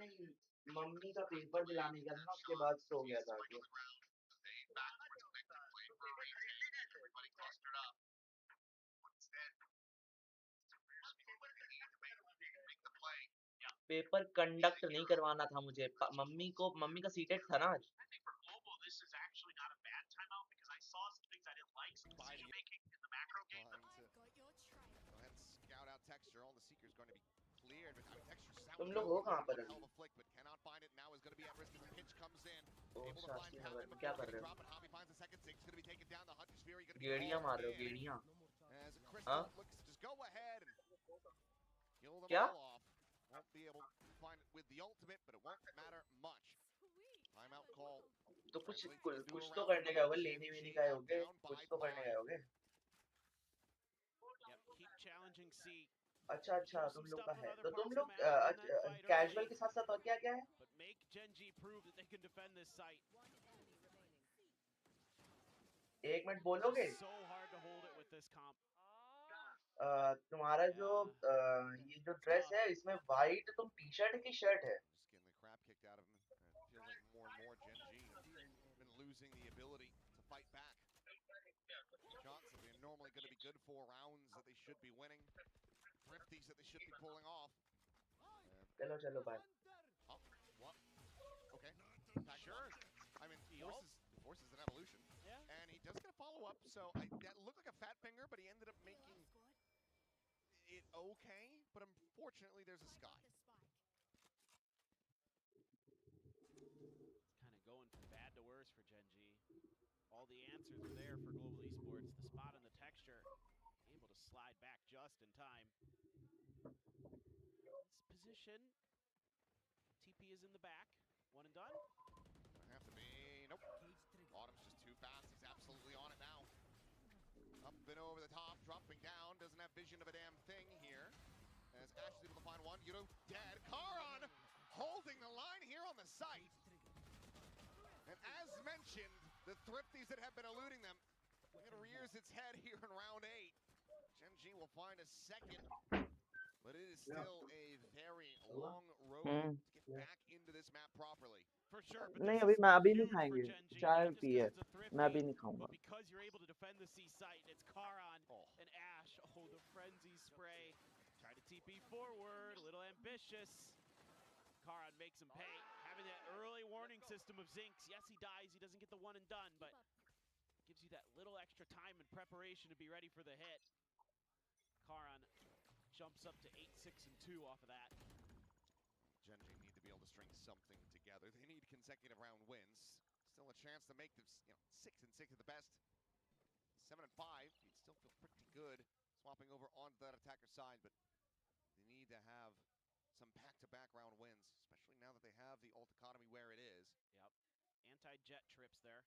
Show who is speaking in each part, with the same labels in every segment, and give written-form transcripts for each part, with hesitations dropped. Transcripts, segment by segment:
Speaker 1: नहीं, मम्मी का पेपर दिलाने गया था ना, उसके बाद सो गया था आके। पेपर कंडक्ट नहीं करवाना था मुझे, मम्मी का सीटेट था ना आज। तुम लोग हो कहाँ पर अभी? ओ शास्त्री नगर में क्या कर रहे हो? गेड़ियां मार रहे हो गेड़ियां? हाँ क्या? तो कुछ तो करने गए होगे, लेने वेने गए होगे, कुछ तो करने गए होगे। अच्छा अच्छा, तुम लोग का है तो तुम लोग कैजुअल के साथ साथ और क्या क्या है? एक मिनट बोलोगे? तुम्हारा जो ये जो ड्रेस है, इसमें वाइट तुम टी शर्ट की शर्ट है? चलो चलो bye.
Speaker 2: Kind of going from bad to worse for GenG. All the answers were there for Global Esports. The spot and the texture, able to slide back just in time. This position, TP is in the back. One and done.
Speaker 1: Hmm.
Speaker 2: For sure, but
Speaker 1: नहीं
Speaker 2: this
Speaker 1: अभी
Speaker 2: is
Speaker 1: मैं अभी नहीं
Speaker 2: huge for
Speaker 1: खाएंगे,
Speaker 2: GenG,
Speaker 1: चाय
Speaker 2: not just
Speaker 1: P
Speaker 2: because
Speaker 1: है,
Speaker 2: it's a
Speaker 1: मैं
Speaker 2: thrifty,
Speaker 1: अभी नहीं खाऊंगा।
Speaker 2: but because you're able to defend the C site. It's Karan and Ash. Oh, the frenzy spray. Try to TP forward, a little ambitious. Karan makes him pay. Having that early warning system of Zinx. Yes, he dies. He doesn't get the one and done, but gives you that little extra time and preparation to be ready for the hit. Karan jumps up to 8-6-2 off of that. Yep. Anti-jet trips there.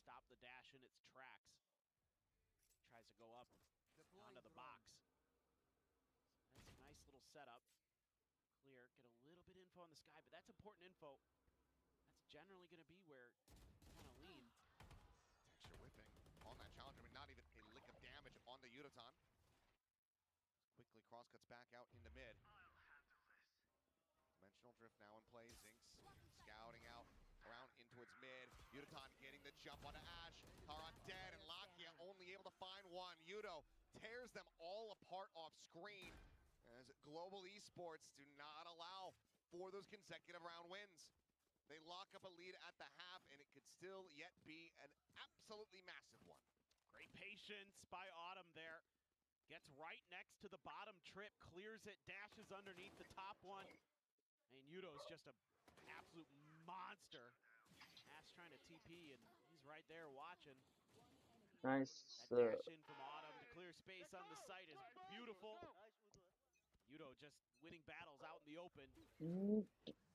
Speaker 2: Stop the dash in its tracks. Tries to go up onto the box. That's a nice little setup. Clear, get a little bit info on the sky, but that's important info. That's generally going to be where you want to lean. Great patience by Autumn there. Gets right next to the bottom trip, clears it, dashes underneath the top one. And Yudo's just an absolute monster. Ash trying to TP, and he's right there watching.
Speaker 1: Nice.
Speaker 2: That dash in from Autumn to clear space on the site is beautiful. Yudo just winning battles out in the open. Just making the rounds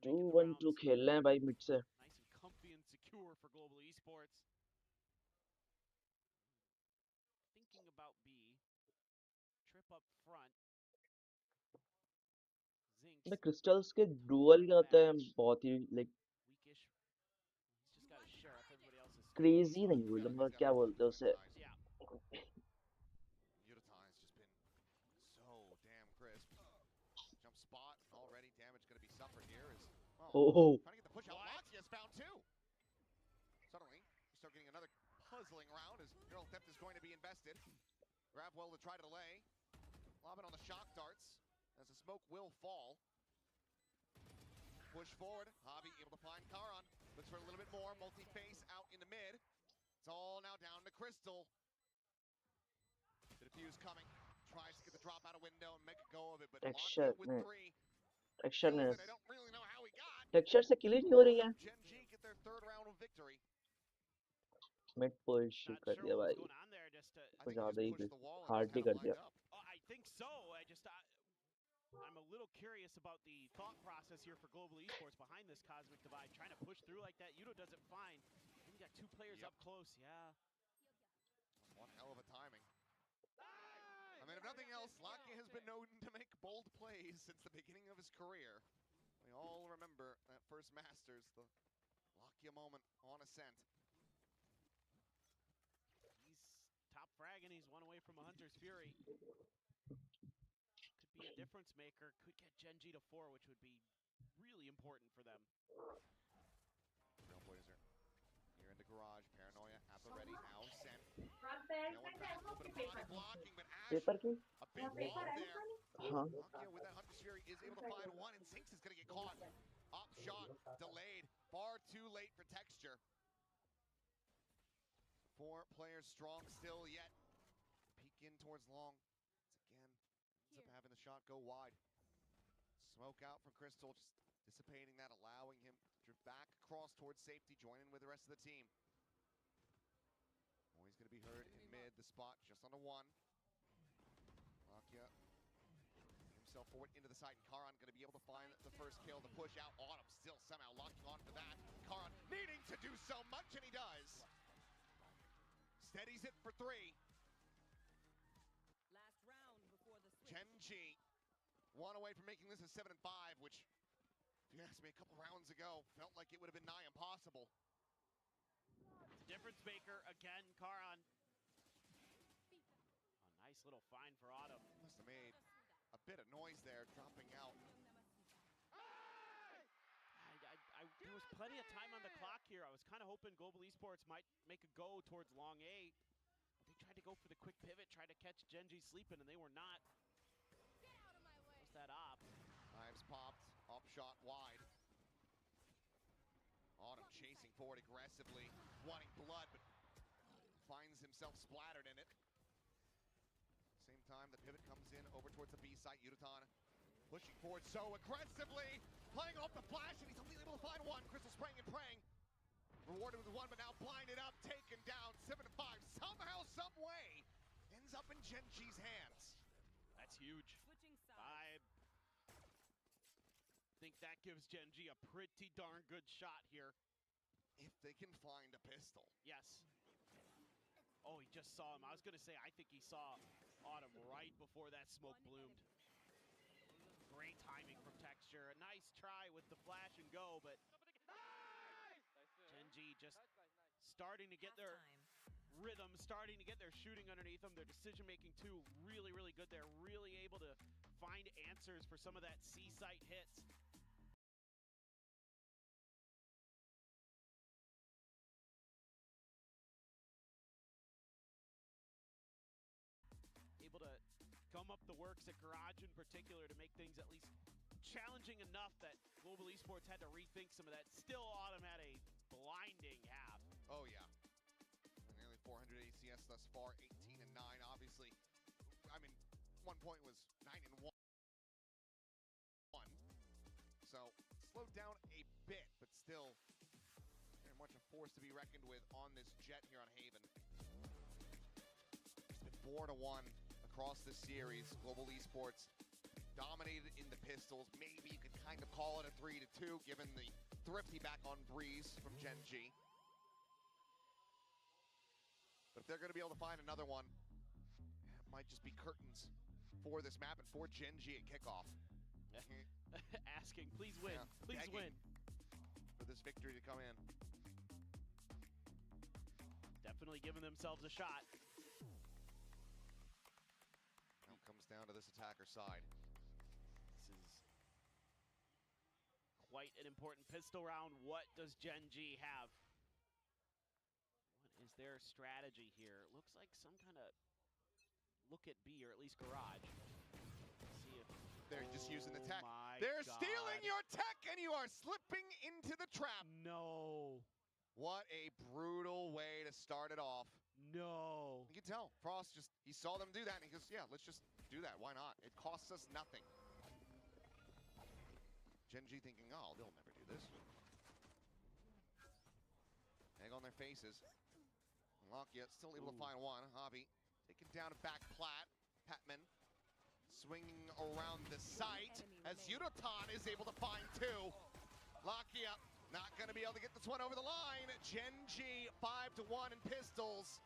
Speaker 1: 2-1-2 खेल रहे हैं भाई mid से।
Speaker 2: nice and comfy and secure for Global Esports. Thinking about B. Trip up front. Zinx.
Speaker 1: Crystals के dual क्या होता है, बहुत ही like
Speaker 2: Weakish. He's just got a sheriff. Everybody else is
Speaker 1: crazy नहीं बोलूंगा, क्या बोलते हैं उसे?
Speaker 2: yeah.
Speaker 1: Oh,
Speaker 3: Trying to get the push out.
Speaker 2: What?
Speaker 3: Lakia is found too. Suddenly, we start getting another puzzling round as Neural Depth is going to be invested. Grab well to try to delay. Lob it on the shock darts as the smoke will fall. Push forward. Javi able to find Karan. Looks for a little bit more. Multi-face out in the mid. It's all now down to Crystal. The defuse coming. Tries to get the drop out of window and make a go of it, but
Speaker 1: texture
Speaker 3: Lakia with
Speaker 1: में
Speaker 3: 3 kills it.
Speaker 1: टेक्सचरनेस
Speaker 3: I don't really know how he got.
Speaker 1: Texture से किल ही नहीं हो रही है.
Speaker 3: GenG get their third round of victory.
Speaker 1: Mid push
Speaker 2: Not
Speaker 1: कर
Speaker 2: sure
Speaker 1: दिया
Speaker 2: what was
Speaker 1: भाई.
Speaker 2: going on there. Just
Speaker 3: I
Speaker 1: कुछ
Speaker 3: think he
Speaker 1: ज्यादा
Speaker 3: just
Speaker 1: he
Speaker 3: pushed the wall and just
Speaker 1: hardly
Speaker 3: kind of
Speaker 1: कर
Speaker 3: lined
Speaker 1: दिया.
Speaker 3: up.
Speaker 2: I think so. I'm a little curious about the thought process here for Global Esports behind this Cosmic Divide, trying to push through like that. Yudo does it fine. And you got 2 players
Speaker 3: Yep.
Speaker 2: up close. Yeah.
Speaker 3: One hell of a timing. I mean, if nothing else, Lakia has been known to make bold plays since the beginning of his career. We all remember that first Masters, the Lakia moment on Ascent.
Speaker 2: He's top frag and he's one away from a Hunter's Fury. Could be a difference maker. Could get GenG to 4, which would be really important for them.
Speaker 3: Trailblazer here in the garage. Paranoia at the ready now. Sent. Going back, a little bit of body blocking, but Ash,
Speaker 1: paper की.
Speaker 3: a big bomb there.
Speaker 1: हाँ.
Speaker 3: Lakia with that Hunter's Fury is able to find one, and Sinks is going to get caught. Up shot, delayed, far too late for Texture. 4 players strong still yet. Peek in towards long. It's again, ends up having the shot go wide. Smoke out from Crystal, just dissipating that, allowing him to drift back across towards safety, join in with the rest of the team. Always going to be heard in mid, the spot just on the 1. Lakia himself forward into the side, and Karan going to be able to find the first kill, the push out. Autumn still somehow locking onto that. Karan needing to do so much, and he does. Steadies it for 3.
Speaker 4: Last round before the switch.
Speaker 3: GenG, 1 away from making this a 7-5, which, if you asked me a couple rounds ago, felt like it would have been nigh impossible.
Speaker 2: It's a difference maker again, Karan. A nice little find for Autumn.
Speaker 3: Must have made a bit of noise there, dropping out.
Speaker 2: There was plenty of time on the clock here. I was kind of hoping Global Esports might make a go towards long A. But they tried to go for the quick pivot, tried to catch GenG sleeping, and they were not. What's that op?
Speaker 3: Knives popped, up shot wide. Autumn chasing forward aggressively, wanting blood, but finds himself splattered in it. Same time, the pivot comes in over towards the B site. Yudotan pushing forward so aggressively, playing off the flash, and he's only able to find one. Crystal spraying and praying. Rewarded with 1, but now blinded up, taken down, 7-5. Somehow, some way, ends up in GenG's hands.
Speaker 2: That's huge.
Speaker 4: Switching
Speaker 2: I
Speaker 4: sides.
Speaker 2: think that gives GenG a pretty darn good shot here.
Speaker 3: If they can find a pistol.
Speaker 2: Yes. Oh, he just saw him. I was going to say, I think he saw Autumn right before that smoke bloomed. Great timing from Texture. A nice try with the flash and go, but GenG just starting to get their
Speaker 4: Halftime.
Speaker 2: rhythm, starting to get their shooting underneath them. Their decision-making, too, really, really good. They're really able to find answers for some of that C-site hits. Able to gum up the works at Garage in particular to make things at least challenging enough that Global Esports had to rethink some of that. Still, Autumn had a blinding half.
Speaker 3: Oh yeah, nearly 400 ACS thus far, 18-9. Obviously, I mean, 1 point was 9-1. So slowed down a bit, but still very much a force to be reckoned with on this jet here on Haven. It's been 4-1 across the series. Global Esports dominated in the pistols. Maybe you could kind of call it a 3-2, given the thrifty back on Breeze from GenG. But if they're going to be able to find another one, it might just be curtains for this map and for GenG at kickoff.
Speaker 2: Asking, please win,
Speaker 3: Yeah,
Speaker 2: please win.
Speaker 3: for this victory to come in.
Speaker 2: Definitely giving themselves a shot.
Speaker 3: Now it comes down to this attacker side.
Speaker 2: This is quite an important pistol round. What does GenG have? What is their strategy here? It looks like some kind of look at B, or at least garage. Let's see if
Speaker 3: They're just using the tech.
Speaker 2: My
Speaker 3: They're
Speaker 2: God.
Speaker 3: stealing your tech, and you are slipping into the trap.
Speaker 2: No.
Speaker 3: What a brutal way to start it off.
Speaker 2: No.
Speaker 3: You can tell, Frost he saw them do that, and he goes, yeah, let's just do that. Why not? It costs us nothing. GenG thinking, oh, they'll never do this. Egg on their faces. Lakia still able to find one. Hobby taken down a back plat. Patman swinging around the site as Yudotan is able to find two. Lakia not going to be able to get this one over the line. GenG 5-1 in pistols.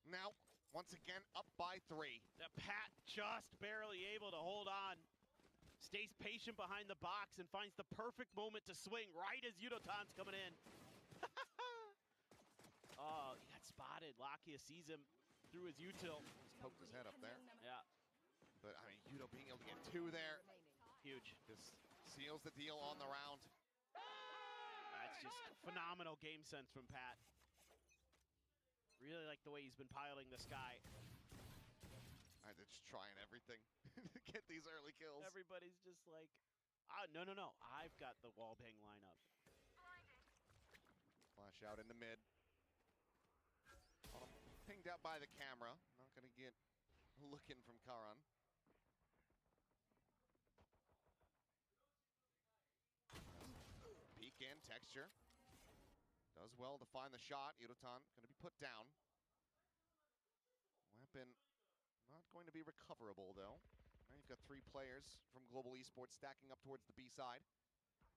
Speaker 3: Now, once again, up by 3.
Speaker 2: The Pat just barely able to hold on. Stays patient behind the box and finds the perfect moment to swing right as Yudotan's coming in. Oh, he got spotted. Lakia sees him through his util.
Speaker 3: Just poked his head up there.
Speaker 2: Yeah.
Speaker 3: But, I mean, Yudo being able to get 2 there.
Speaker 2: Huge.
Speaker 3: Just seals the deal on the round.
Speaker 2: That's just phenomenal game sense from Pat. Really like the way he's been piloting this guy.
Speaker 3: They're just trying everything to get these early kills.
Speaker 2: Everybody's just like, no. I've got the wall bang lineup.
Speaker 3: Flash out in the mid. Pinged out by the camera. Not going to get a look in from Karan. Peek in, texture. Does well to find the shot. Yudotan going to be put down. Weapon not going to be recoverable, though. Now you've got 3 players from Global Esports stacking up towards the B side.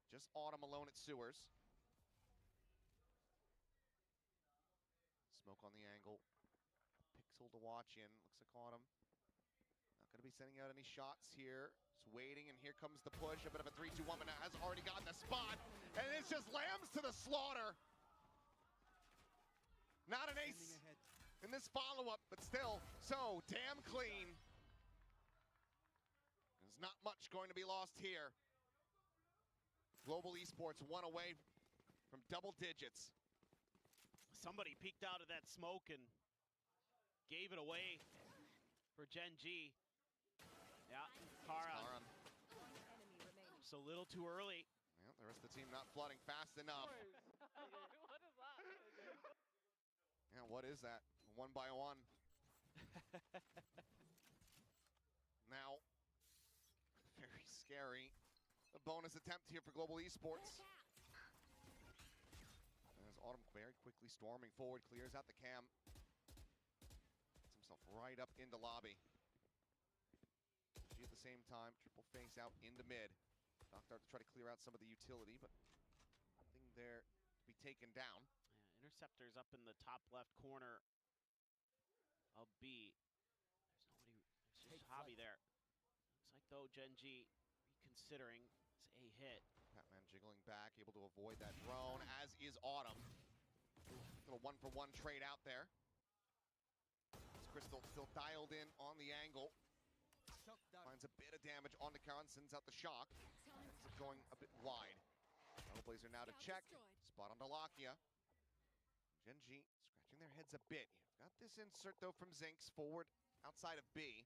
Speaker 3: Just Autumn alone at Sewers. Smoke on the angle. Pixel to watch in. Looks like Autumn not going to be sending out any shots here. Just waiting, and here comes the push. A bit of a 3-2-1, but has already gotten the spot. And it's just lambs to the slaughter. Not an ace in this follow-up, but still so damn clean. There's not much going to be lost here. Global Esports 1 away from double digits.
Speaker 2: Somebody peeked out of that smoke and gave it away for GenG. Yeah, Karan. Just a little too early.
Speaker 3: Yeah, the rest of the team not flooding fast enough.
Speaker 4: What is that?
Speaker 3: Yeah, what is that? 1 by 1. Now, very scary. A bonus attempt here for Global Esports. As Autumn very quickly storming forward, clears out the cam. Gets himself right up into lobby. She at the same time, triple face out into mid. Knocked out to try to clear out some of the utility, but nothing there to be taken down.
Speaker 2: Yeah, Interceptor's up in the top left corner of B. There's just Hobby there. Looks like, though, GenG reconsidering this A hit.
Speaker 3: Patman jiggling back, able to avoid that drone, as is Autumn. Little 1-for-1 trade out there. Crystal still dialed in on the angle. Finds a bit of damage on the Karan, sends out the shock. Ends up going a bit wide. Trailblazer now to check. Spot on to Lakia. GenG scratching their heads a bit. Got this insert, though, from Zinx forward outside of B.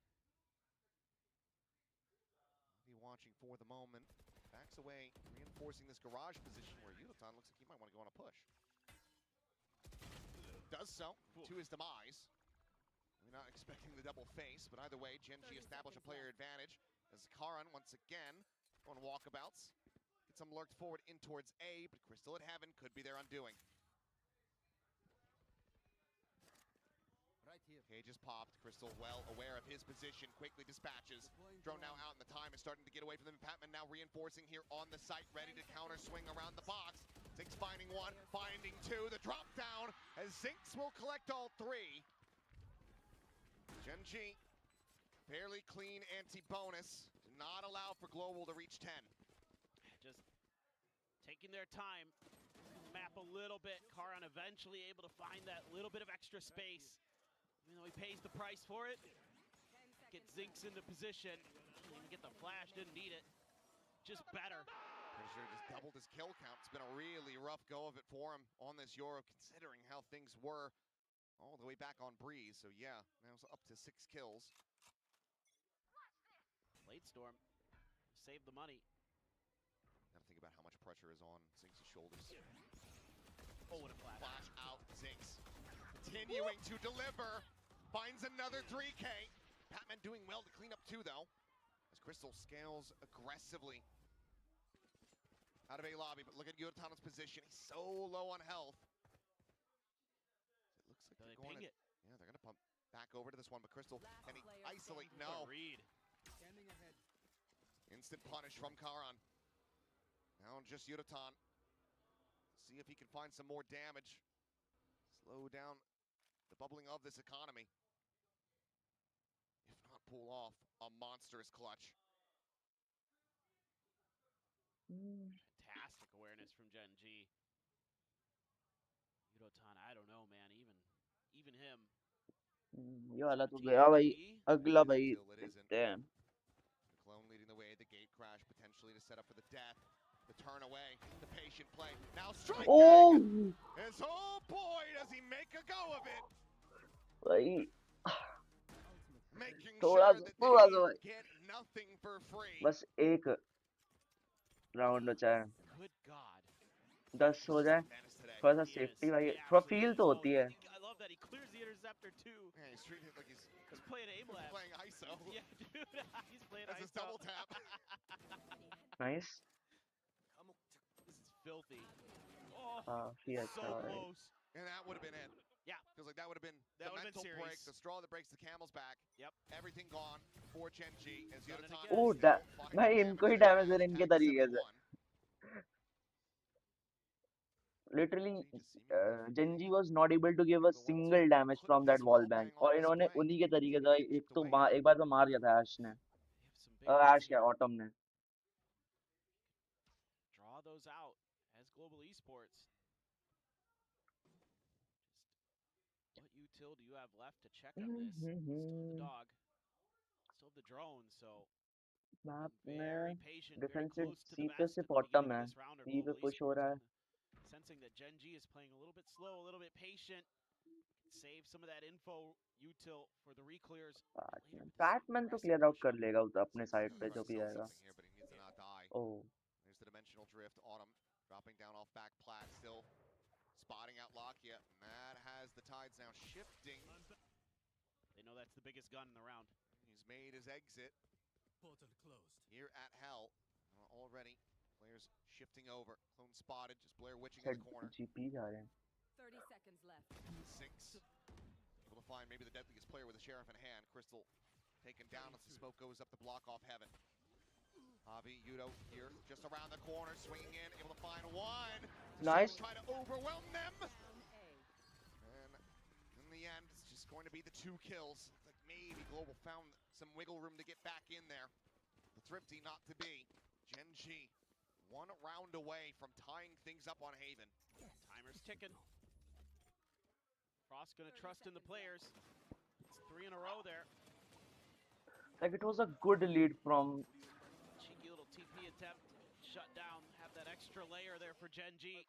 Speaker 3: Be watching for the moment. Backs away, reinforcing this garage position where Yudotan looks like he might want to go on a push. Does so to his demise. We're not expecting the double face, but either way, GenG established a player advantage as Karan once again on walkabouts. Gets him lurked forward in towards A, but Crystal at Heaven could be their undoing. Cage is popped. Crystal well aware of his position, quickly dispatches. Drone now out, and the time is starting to get away from them. Patman now reinforcing here on the site, ready to counter swing around the box. Zinx finding one, finding two. The drop down as Zinx will collect all 3. GenG, fairly clean anti-bonus. Do not allow for Global to reach 10.
Speaker 2: Just taking their time. Map a little bit. Karan eventually able to find that little bit of extra space. Even though he pays the price for it. Get Zinx into position. Didn't even get the flash, didn't need it. Just better.
Speaker 3: Pretty sure just doubled his kill count. It's been a really rough go of it for him on this Euro, considering how things were all the way back on Breeze. So yeah, now it's up to 6 kills.
Speaker 2: Late Storm, save the money.
Speaker 3: Gotta think about how much pressure is on Zinx's shoulders.
Speaker 2: Oh, what a flash.
Speaker 3: Flash out, Zinx. Continuing to deliver. Finds another 3K. Patman doing well to clean up 2 though. As Crystal scales aggressively out of A lobby, but look at Yurotano's position. He's so low on health. It looks like they're going to, yeah, they're gonna pump back over to this one, but Crystal, can he isolate? No.
Speaker 2: Read.
Speaker 3: Instant punish from Karan. Now just Yurotan. See if he can find some more damage. Slow down the bubbling of this economy. If not, pull off a monstrous clutch.
Speaker 2: Fantastic awareness from GenG. Yudotan, I don't know, man. Even him.
Speaker 1: ये वाला तो
Speaker 2: Team
Speaker 1: गया भाई
Speaker 2: HP.
Speaker 1: अगला
Speaker 3: It is
Speaker 1: भाई
Speaker 3: until it isn't.
Speaker 1: देखते हैं
Speaker 3: The clone leading the way, the gate crash potentially to set up for the death. The turn away, the patient play. Now striking!
Speaker 1: Oh
Speaker 3: His oh boy, does he make a go of it!
Speaker 1: भाई
Speaker 3: Making
Speaker 1: थोड़ा
Speaker 3: sure that
Speaker 1: थोड़ा सा
Speaker 3: they get nothing for free.
Speaker 1: बस एक round बचा है
Speaker 2: Good God.
Speaker 1: 10 हो जाए
Speaker 3: Dennis today.
Speaker 1: थोड़ा सा
Speaker 2: He
Speaker 1: सेफ्टी
Speaker 2: is.
Speaker 1: भाई
Speaker 2: He
Speaker 1: थोड़ा
Speaker 2: absolutely
Speaker 1: फील
Speaker 2: is.
Speaker 1: तो
Speaker 2: Oh,
Speaker 1: होती है
Speaker 2: I love that he clears the interceptor too.
Speaker 3: Yeah, he's treating it like he's
Speaker 2: He's playing aim lab.
Speaker 3: playing ISO.
Speaker 2: Yeah, dude. He's playing
Speaker 3: That's his
Speaker 2: ISO.
Speaker 3: double tap.
Speaker 1: Nice
Speaker 2: This is filthy. Oh,
Speaker 1: काफी अच्छा
Speaker 2: so
Speaker 1: है
Speaker 2: close.
Speaker 3: And that would have been it.
Speaker 2: Yeah.
Speaker 3: Feels like that would have been
Speaker 2: That
Speaker 3: the
Speaker 2: would have been
Speaker 3: mental break,
Speaker 2: series.
Speaker 3: the straw that breaks the camel's back.
Speaker 2: Yep.
Speaker 3: Everything gone for GenG as
Speaker 2: Done it
Speaker 3: Yuratan
Speaker 2: again.
Speaker 1: Oh
Speaker 3: still finding
Speaker 1: भाई
Speaker 3: damage
Speaker 1: इनको ही
Speaker 3: there
Speaker 1: damage
Speaker 3: as
Speaker 1: दे रहे इनके
Speaker 3: tag
Speaker 1: तरीके से
Speaker 3: 71.
Speaker 1: Literally
Speaker 3: GenG just seemingly left
Speaker 1: Genji
Speaker 3: behind.
Speaker 1: was not able to give a
Speaker 3: They're the ones
Speaker 1: single
Speaker 3: who
Speaker 1: damage
Speaker 3: put
Speaker 1: from that
Speaker 3: this
Speaker 1: wall
Speaker 3: wall
Speaker 1: bang
Speaker 3: bang on
Speaker 1: और इन्होंने
Speaker 3: display.
Speaker 1: उन्हीं के तरीके
Speaker 3: They
Speaker 1: से
Speaker 3: get
Speaker 1: एक
Speaker 3: chipped
Speaker 1: तो
Speaker 3: away at.
Speaker 1: एक बार तो मार दिया था ऐश ने
Speaker 2: They have some big
Speaker 1: ash
Speaker 2: ones
Speaker 1: क्या
Speaker 2: here.
Speaker 1: ऑटम ने
Speaker 2: Draw those out as Global Esports. Just what util do you have left to check on this? Still have the dog. Still have the drone, so
Speaker 1: map
Speaker 2: being
Speaker 1: में
Speaker 2: very patient, very
Speaker 1: defensive
Speaker 2: close to the
Speaker 1: सी पे
Speaker 2: vest at
Speaker 1: सिर्फ
Speaker 2: the
Speaker 1: autumn
Speaker 2: beginning
Speaker 1: है
Speaker 2: of this round. Or
Speaker 1: सी पे
Speaker 2: Global
Speaker 1: push हो
Speaker 2: Esports
Speaker 1: रहा है
Speaker 2: sensing that GenG is playing a little bit slow, a little bit patient. Save some of that info util for the reclears later.
Speaker 1: Batman तो clear out कर लेगा उस अपने side पे जो भी
Speaker 3: Still
Speaker 1: आएगा
Speaker 3: something here, but he needs to not die.
Speaker 1: Oh
Speaker 3: There's the dimensional drift. Autumn dropping down off back plat, still spotting out Lakia. And that has the tides now shifting.
Speaker 2: They know that's the biggest gun in the round.
Speaker 3: He's made his exit here at Hell. Already, players shifting over. Clone spotted, just Blair witching in the corner.
Speaker 1: GP जा रहे हैं
Speaker 4: 30 seconds left.
Speaker 3: 6. Able to find maybe the deadliest player with a sheriff in hand. Crystal taken down as the smoke goes up to block off Heaven. Javi, Yudo here, just around the corner, swinging in, able to find one.
Speaker 1: Nice.
Speaker 3: Try to overwhelm them.
Speaker 4: Down A.
Speaker 3: And in the end, it's just going to be the 2 kills. Looks like maybe Global found some wiggle room to get back in there. The Thrifty not to be. GenG, 1 round away from tying things up on Haven.
Speaker 2: Timer's ticking. Frost gonna trust in the players. It's 3 in a row there.
Speaker 1: like it was a good lead from
Speaker 2: Cheeky little TP attempt. Shut down. Have that extra layer there for GenG.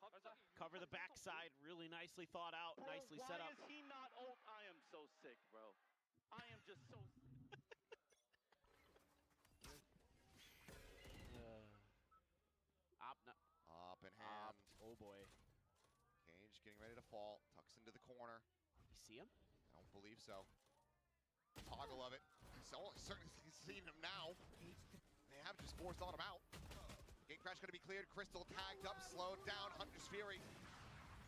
Speaker 2: Cover the backside. Really nicely thought out. Nicely set up.
Speaker 5: Why is he not ult? I am so sick, bro. I am just so
Speaker 2: Op, no,
Speaker 3: Up in hand.
Speaker 2: oh boy.
Speaker 3: Cage getting ready to fall. Tucks into the corner.
Speaker 2: You see him?
Speaker 3: I don't believe so. Toggle of it. So certainly seen him now. They have just forced on him out. Gate crash going to be cleared. Crystal tagged up, slowed down. Hunter's Fury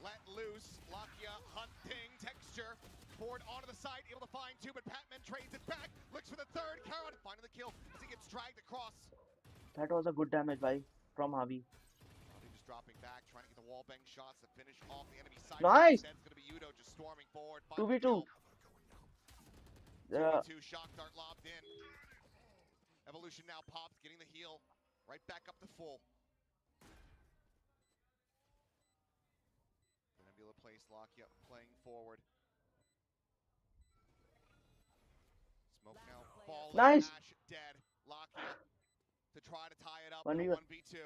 Speaker 3: let loose. Lakia hunting texture. Poured onto the side, able to find 2, but Patman trades it back. Looks for the 3rd. Caron finding the kill as he gets dragged across.
Speaker 1: that was a good damage by from Javi
Speaker 3: Javi just dropping back, trying to get the wall bang shots to finish off the enemy side.
Speaker 1: Nice.
Speaker 3: Instead, it's going to be Yudo just storming forward.
Speaker 1: 2v2 yeah
Speaker 3: 2v2 shock dart lobbed in. Evolution now pops, getting the heal right back up to full. Nebula place, Lakia playing forward. Smoke now falling.
Speaker 1: Nice.
Speaker 3: Ash dead. Lakia to try to tie it up.
Speaker 1: 1v1.
Speaker 3: 1v2.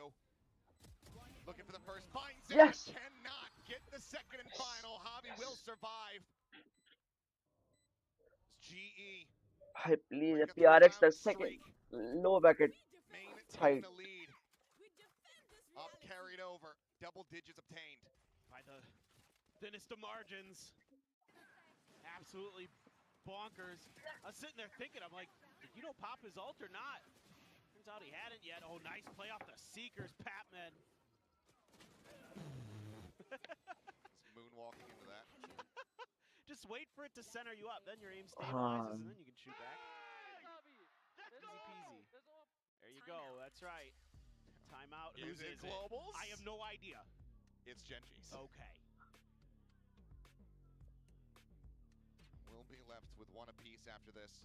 Speaker 3: Looking for the first, finds it,
Speaker 1: Yes.
Speaker 3: but cannot get the second and final. Hobby will survive. GE
Speaker 1: Hi, please.
Speaker 3: break a
Speaker 1: PRX the
Speaker 3: three-round
Speaker 1: second.
Speaker 3: streak,
Speaker 1: Low bucket
Speaker 3: maintain
Speaker 1: side.
Speaker 3: the lead. Up, carried over, double digits obtained.
Speaker 2: By the thinnest of margins. Absolutely bonkers. I was sitting there thinking, I'm like, did you know pop his ult or not? Turns out he hadn't yet. Oh, nice play off the Seekers, Patman.
Speaker 3: He's moonwalking into that.
Speaker 2: Just wait for it to center you up. Then your aim stabilizes,
Speaker 1: Um,
Speaker 2: and then you can shoot back. Easy peasy. There you go. That's right. Timeout.
Speaker 3: Is
Speaker 2: Whose
Speaker 3: it
Speaker 2: is
Speaker 3: Globals?
Speaker 2: it? I have no idea.
Speaker 3: It's GenG's.
Speaker 2: Okay.
Speaker 3: We'll be left with one apiece after this.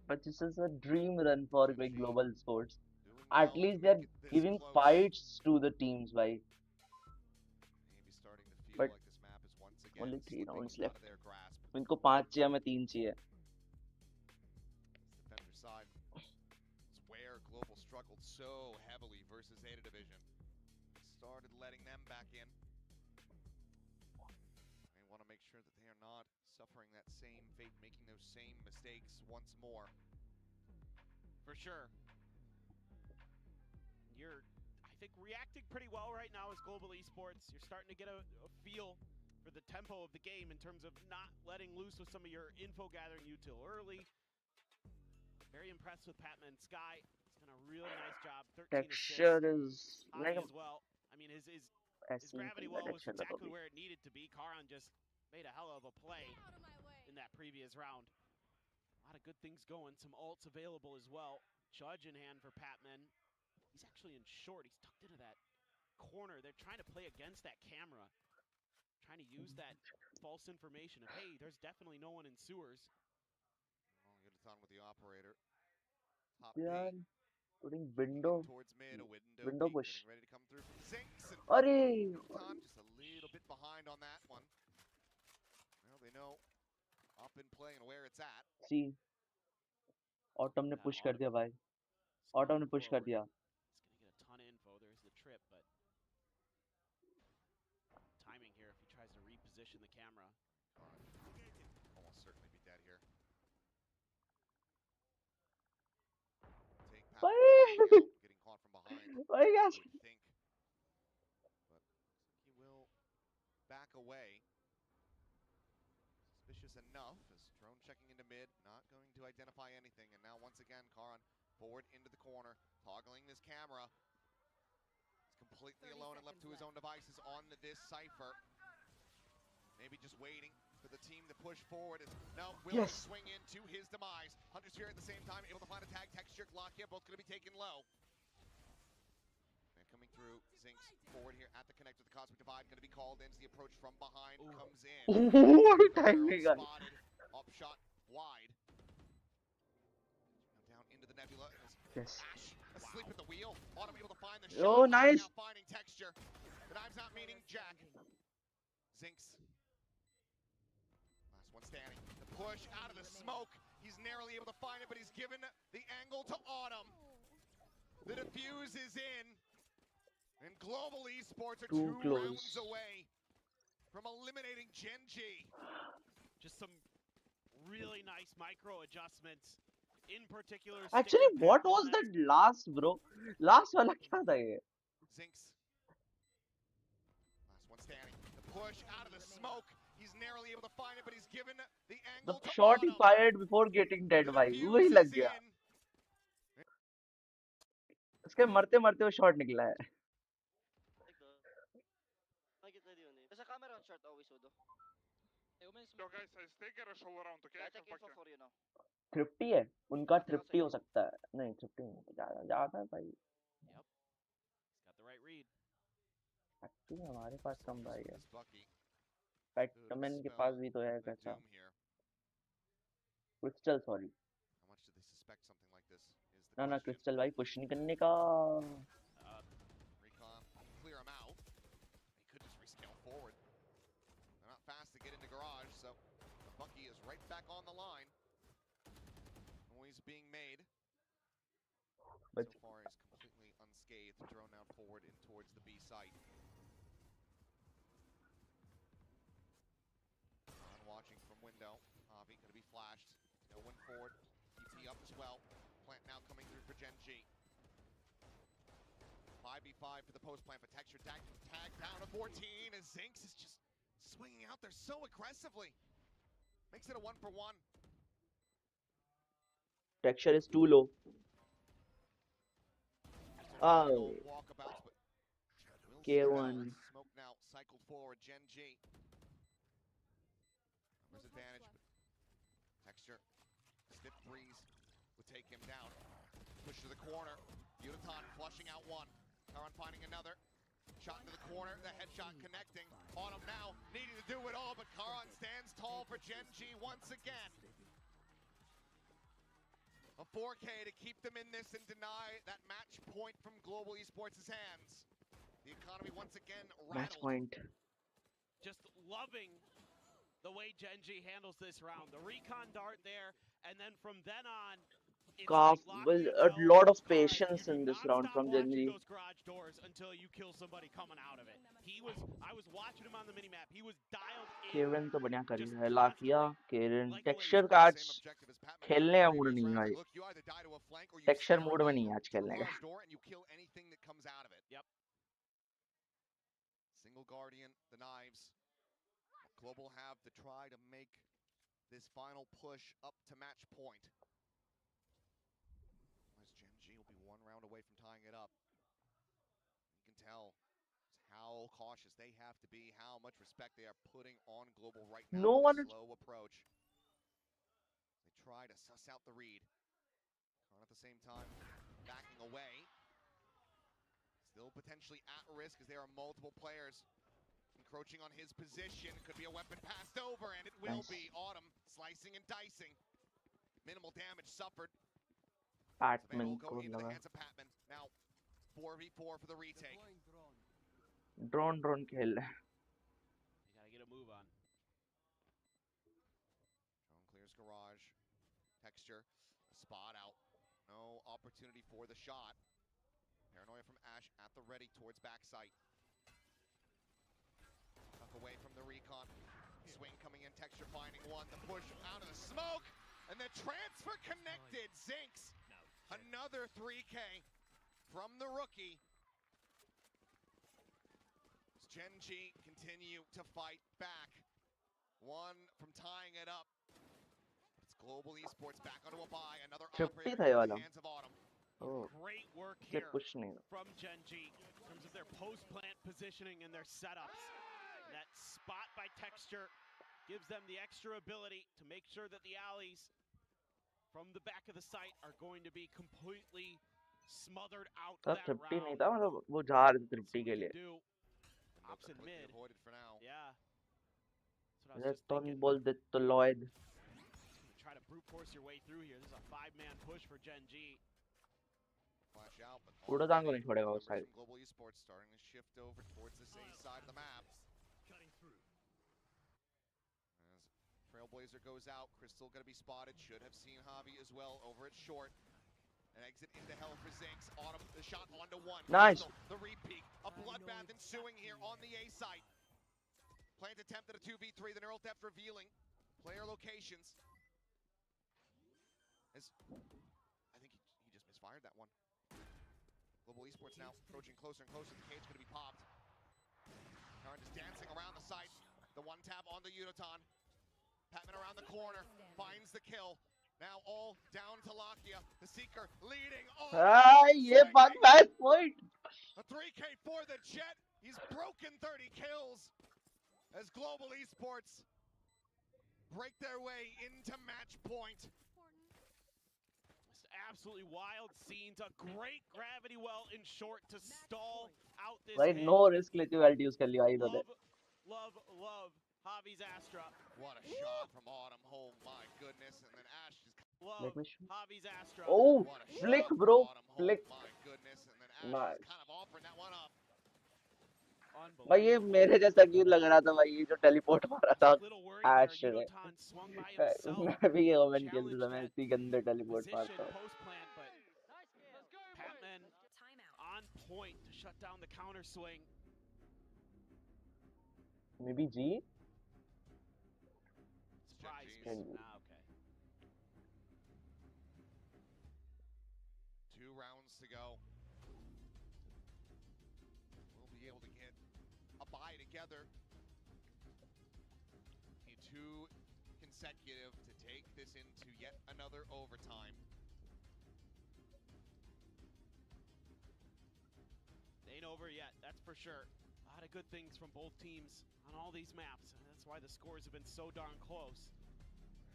Speaker 1: but this is a dream run for like global sports.
Speaker 3: Doing
Speaker 1: At
Speaker 3: well
Speaker 1: least
Speaker 3: to
Speaker 1: they're
Speaker 3: make it this
Speaker 1: giving
Speaker 3: close.
Speaker 1: fights to the teams, by.
Speaker 3: Maybe starting to feel
Speaker 1: But
Speaker 3: like this map is once again
Speaker 1: only 3
Speaker 3: slipping
Speaker 1: rounds
Speaker 3: out
Speaker 1: left.
Speaker 3: of their grasp.
Speaker 1: इनको 5 चाहिए, हमें 3 चाहिए.
Speaker 3: It's defender side. It's where Global struggled so heavily versus Ada Division. Started letting them back in. They want to make sure that they are not suffering that same fate, making those same mistakes once more.
Speaker 2: For sure. You're, I think, reacting pretty well right now as Global Esports. You're starting to get a feel for the tempo of the game in terms of not letting loose with some of your info gathering util early. Very impressed with Patman Sky. He's done a really nice job. 13
Speaker 1: Texture
Speaker 2: assists.
Speaker 1: is
Speaker 2: Javi
Speaker 1: like
Speaker 2: as well. I mean, his
Speaker 1: ऐसे ही
Speaker 2: gravity
Speaker 1: निकल रहा
Speaker 2: well was
Speaker 1: texture लगा
Speaker 2: exactly
Speaker 1: भी.
Speaker 2: where it needed to be. Karan just made a hell of a play in that previous round. A lot of good things going. Some ults available as well. Judge in hand for Patman. He's actually in short. He's tucked into that corner. They're trying to play against that camera. Trying to use that false information of, hey, there's definitely no one in sewers.
Speaker 3: Well, Yudutan with the operator. Top
Speaker 1: They are
Speaker 3: gate.
Speaker 1: putting
Speaker 3: Looking in
Speaker 1: window
Speaker 3: towards mid, a
Speaker 1: window
Speaker 3: peek,
Speaker 1: push.
Speaker 3: getting ready to come through from Zinx. And
Speaker 1: अरे
Speaker 3: Yudutan just a little bit behind on that one. Well, they know up in play and where it's at.
Speaker 1: see, Autumn ने
Speaker 2: That
Speaker 1: push कर
Speaker 2: Autumn
Speaker 1: दिया भाई.
Speaker 2: stepping
Speaker 1: Autumn ने push कर
Speaker 2: forward.
Speaker 1: दिया.
Speaker 2: He's going to get a ton of info. There's the trip, but timing here if he tries to reposition the camera.
Speaker 3: Almost certainly be dead here. Take Pat
Speaker 1: भाई
Speaker 3: getting caught from behind.
Speaker 1: भाई
Speaker 3: You
Speaker 1: कैसे?
Speaker 3: would think. But he will back away. Suspicious enough as drone checking into mid, not going to identify anything. And now once again, Karan forward into the corner, toggling this camera. He's completely
Speaker 4: 30
Speaker 3: alone and left to his
Speaker 4: seconds
Speaker 3: own devices on this cipher. Maybe just waiting for the team to push forward. No, will
Speaker 1: Yes.
Speaker 3: swing into his demise. Hunter's here at the same time, able to find a tag. Texture lock here, both going to be taken low. And coming through, Zinx forward here at the connect with the Cosmic Divide. Going to be called in as the approach from behind comes in.
Speaker 1: What a
Speaker 3: Barrel
Speaker 1: timing guy.
Speaker 3: spotted, up shot wide. Now down into the nebula.
Speaker 1: Yes.
Speaker 3: Ash asleep at the wheel. Autumn able to find the
Speaker 1: Oh,
Speaker 3: shot.
Speaker 1: nice.
Speaker 3: Now finding Texture. The knives not meaning Jack. Zinx. Last one standing. The push out of the smoke. He's narrowly able to find it, but he's given the angle to Autumn. The defuse is in. And Global Esports are
Speaker 1: Too
Speaker 3: two
Speaker 1: close.
Speaker 3: rounds away from eliminating GenG.
Speaker 2: Just some really nice micro adjustments. In particular,
Speaker 1: Actually,
Speaker 2: sticking
Speaker 1: what
Speaker 2: Patman
Speaker 1: was
Speaker 2: on
Speaker 1: that last, bro? Last वाला क्या था ये?
Speaker 3: Zinx. Last one standing. The push out of the smoke. He's narrowly able to find it, but he's given the
Speaker 1: The
Speaker 3: angle to
Speaker 1: shot he
Speaker 3: Autumn.
Speaker 1: fired before getting dead,
Speaker 3: The
Speaker 1: भाई
Speaker 3: defuse
Speaker 1: वही लग
Speaker 3: is
Speaker 1: गया.
Speaker 3: in.
Speaker 1: उसके मरते मरते वो shot निकला है.
Speaker 6: Like the. Make it ready on it. There's a camera on short always, Udo.
Speaker 7: Yo guys, I stay garage all around, okay?
Speaker 6: I
Speaker 7: I
Speaker 6: take
Speaker 7: come back
Speaker 6: info
Speaker 7: here.
Speaker 6: for you now.
Speaker 1: Thrifty है. उनका
Speaker 6: Nothing
Speaker 1: thrifty हो
Speaker 6: outside.
Speaker 1: सकता है. नहीं thrifty नहीं. ज्यादा ज्यादा है भाई.
Speaker 2: Yep. He's got the right read.
Speaker 1: Actually हमारे पास कम भाई है.
Speaker 3: This Bucky.
Speaker 1: पैटमैन के पास भी तो है
Speaker 3: The
Speaker 1: कैसा.
Speaker 3: doom here.
Speaker 1: Crystal sorry.
Speaker 3: How much do they suspect something like this is the
Speaker 1: ना ना
Speaker 3: question.
Speaker 1: क्रिस्टल भाई पुश नहीं करने का.
Speaker 3: Recon, clear him out. He could just rescale forward. They're not fast to get into garage, so Bucky is right back on the line. Noise being made.
Speaker 1: But
Speaker 3: So far, he's completely unscathed. Drone now forward in towards the B site. window. Javi going to be flashed. No one forward. TP up as well. Plant now coming through for GenG. 5v5 for the post plant, but Texture tag down to 14 as Zinx is just swinging out there so aggressively. Makes it a 1-for-1.
Speaker 1: Texture is too low.
Speaker 3: No
Speaker 1: Oh,
Speaker 3: walkabouts, but we'll see
Speaker 1: K1.
Speaker 3: smoke now cycled forward. GenG. Numbers advantage, but Texture stiff breeze would take him down. Push to the corner. Yudaton flushing out one. Karan finding another. Shot into the corner. The headshot connecting. Autumn now needing to do it all, but Karan stands tall for GenG once again. A 4K to keep them in this and deny that match point from Global Esports' hands. The economy once again
Speaker 1: Match
Speaker 3: rattled.
Speaker 1: point.
Speaker 2: Just loving the way GenG handles this round. The recon dart there, and then from then on, it's
Speaker 1: Calf
Speaker 2: like
Speaker 1: with
Speaker 2: Lockyer
Speaker 1: a
Speaker 2: tells
Speaker 1: lot of
Speaker 2: Karan,
Speaker 1: patience
Speaker 2: you do
Speaker 1: in this
Speaker 2: not
Speaker 1: round
Speaker 2: stop
Speaker 1: from
Speaker 2: watching
Speaker 1: GenG.
Speaker 2: those garage doors until you kill somebody coming out of it. I was watching him on the minimap. He was dialed in
Speaker 1: Karen तो बढ़िया कर
Speaker 2: just
Speaker 1: रहा है लाकिया
Speaker 2: constantly.
Speaker 1: Karen
Speaker 2: Like the way
Speaker 1: texture
Speaker 2: he's
Speaker 1: का आज
Speaker 3: Same objective as Patman had
Speaker 1: खेलने
Speaker 3: in
Speaker 1: का
Speaker 3: the
Speaker 1: mood
Speaker 3: previous
Speaker 1: नहीं है
Speaker 3: rounds.
Speaker 1: भाई
Speaker 3: Like, look, you either die to a flank or you
Speaker 1: texture
Speaker 3: center
Speaker 1: mood में
Speaker 3: up
Speaker 1: नहीं है आज
Speaker 3: to a
Speaker 1: खेलने का
Speaker 3: garage door and you kill anything that comes out of it.
Speaker 2: Yep.
Speaker 3: Single Guardian, the knives. Global have to try to make this final push up to match point. As GenG will be one round away from tying it up. You can tell how cautious they have to be, how much respect they are putting on Global right now
Speaker 1: no
Speaker 3: with
Speaker 1: one
Speaker 3: a slow approach. They try to suss out the read. Karan at the same time backing away. Still potentially at risk as there are multiple players encroaching on his position. Could be a weapon passed over, and it will
Speaker 1: nice
Speaker 3: be. Autumn slicing and dicing. Minimal damage suffered.
Speaker 1: Patman
Speaker 3: Will go
Speaker 1: को
Speaker 3: into the
Speaker 1: लगा
Speaker 3: hands of Patman. Now 4v4 for the retake.
Speaker 1: Drone खेल रहा है
Speaker 2: You gotta get a move on.
Speaker 3: Drone clears garage. Texture, a spot out. No opportunity for the shot. Paranoia from Ash at the ready towards backside. Tuck away from the recon. Swing coming in, Texture finding one. The push out of the smoke. And the transfer connected. Zinx, another 3K from the rookie. As GenG continue to fight back. One from tying it up. It's Global Esports back onto a bye. Another
Speaker 1: 50
Speaker 3: operator
Speaker 1: था ये
Speaker 3: into
Speaker 1: वाला
Speaker 3: the hands of Autumn.
Speaker 1: Oh
Speaker 2: Great work
Speaker 1: से
Speaker 2: here
Speaker 1: push नहीं
Speaker 2: from GenG in terms of their post-plant positioning and their setups. That spot by Texture gives them the extra ability to make sure that the alleys from the back of the site are going to be completely smothered out
Speaker 1: तब
Speaker 2: that
Speaker 1: 50 नहीं
Speaker 2: round.
Speaker 1: था मतलब वो जा रहे थे
Speaker 2: See
Speaker 1: 50
Speaker 2: what
Speaker 1: के
Speaker 2: he
Speaker 1: लिए
Speaker 2: can do.
Speaker 3: Window
Speaker 2: Ops in
Speaker 3: completely
Speaker 2: mid.
Speaker 3: avoided for now.
Speaker 2: Yeah. That's what I was just
Speaker 1: रेटन
Speaker 2: thinking.
Speaker 1: बोल दे तो Lloyd
Speaker 2: Try to brute force your way through here. This is a 5-man push for GenG.
Speaker 3: Flash out, but
Speaker 1: उड़ान को
Speaker 3: already
Speaker 1: नहीं छोड़ेगा वो
Speaker 3: numbers
Speaker 1: side
Speaker 3: from Global Esports starting to shift over towards this A side of the map. As Trailblazer goes out, Crystal gonna be spotted. Should have seen Javi as well over at short. An exit into hell for Zinx. Autumn, the shot onto one.
Speaker 1: Nice.
Speaker 3: Crystal, the repeat. A bloodbath ensuing here on the A site. Plant attempt at a 2v3. The neural depth revealing player locations. As I think he just misfired that one. Global Esports now approaching closer and closer. The cage going to be popped. Karan just dancing around the site. The one tap on the Yudaton. Patman around the corner. Finds the kill. Now all down to Lakia. The Seeker leading. Oh,
Speaker 1: ये बात match point
Speaker 3: a 3K for the Jet. He's broken 30 kills as Global Esports break their way into match point.
Speaker 2: Just absolutely wild scenes. A great gravity well in short to stall out this
Speaker 1: भाई
Speaker 2: hit.
Speaker 1: No risk लेते हुए अल्टी use कर लिया भाई इधर
Speaker 2: Love Javi's Astra.
Speaker 3: What a shot from Autumn. Oh my goodness. And then Ash just
Speaker 2: Love
Speaker 1: Let me show.
Speaker 2: Javi's Astra.
Speaker 1: Oh,
Speaker 3: what a
Speaker 1: flick,
Speaker 3: shot
Speaker 1: bro.
Speaker 3: from Autumn.
Speaker 1: Flick.
Speaker 3: Oh my goodness. And then Ash
Speaker 1: Nice.
Speaker 3: is kind of offering that one up.
Speaker 1: भाई ये मेरे जैसा क्यों लग रहा था भाई ये जो टेलीपोर्ट मारा था
Speaker 2: A little worried there.
Speaker 1: Ash ने
Speaker 2: Yudotan swung by himself.
Speaker 1: मैं भी ये ओमेन खेलते
Speaker 2: Challenged
Speaker 1: समय
Speaker 2: that
Speaker 1: इतनी गंदे टेलीपोर्ट
Speaker 2: position
Speaker 1: मारता हूँ
Speaker 2: post plant, but Patman
Speaker 4: Timeout.
Speaker 2: on point to shut down the counter swing.
Speaker 1: Maybe gee
Speaker 2: Surprise.
Speaker 1: GenG.
Speaker 2: Okay.
Speaker 3: 2 rounds to go. We'll be able to get a bye together. Need 2 consecutive to take this into yet another overtime.
Speaker 2: Ain't over yet, that's for sure. A lot of good things from both teams on all these maps, and that's why the scores have been so darn close.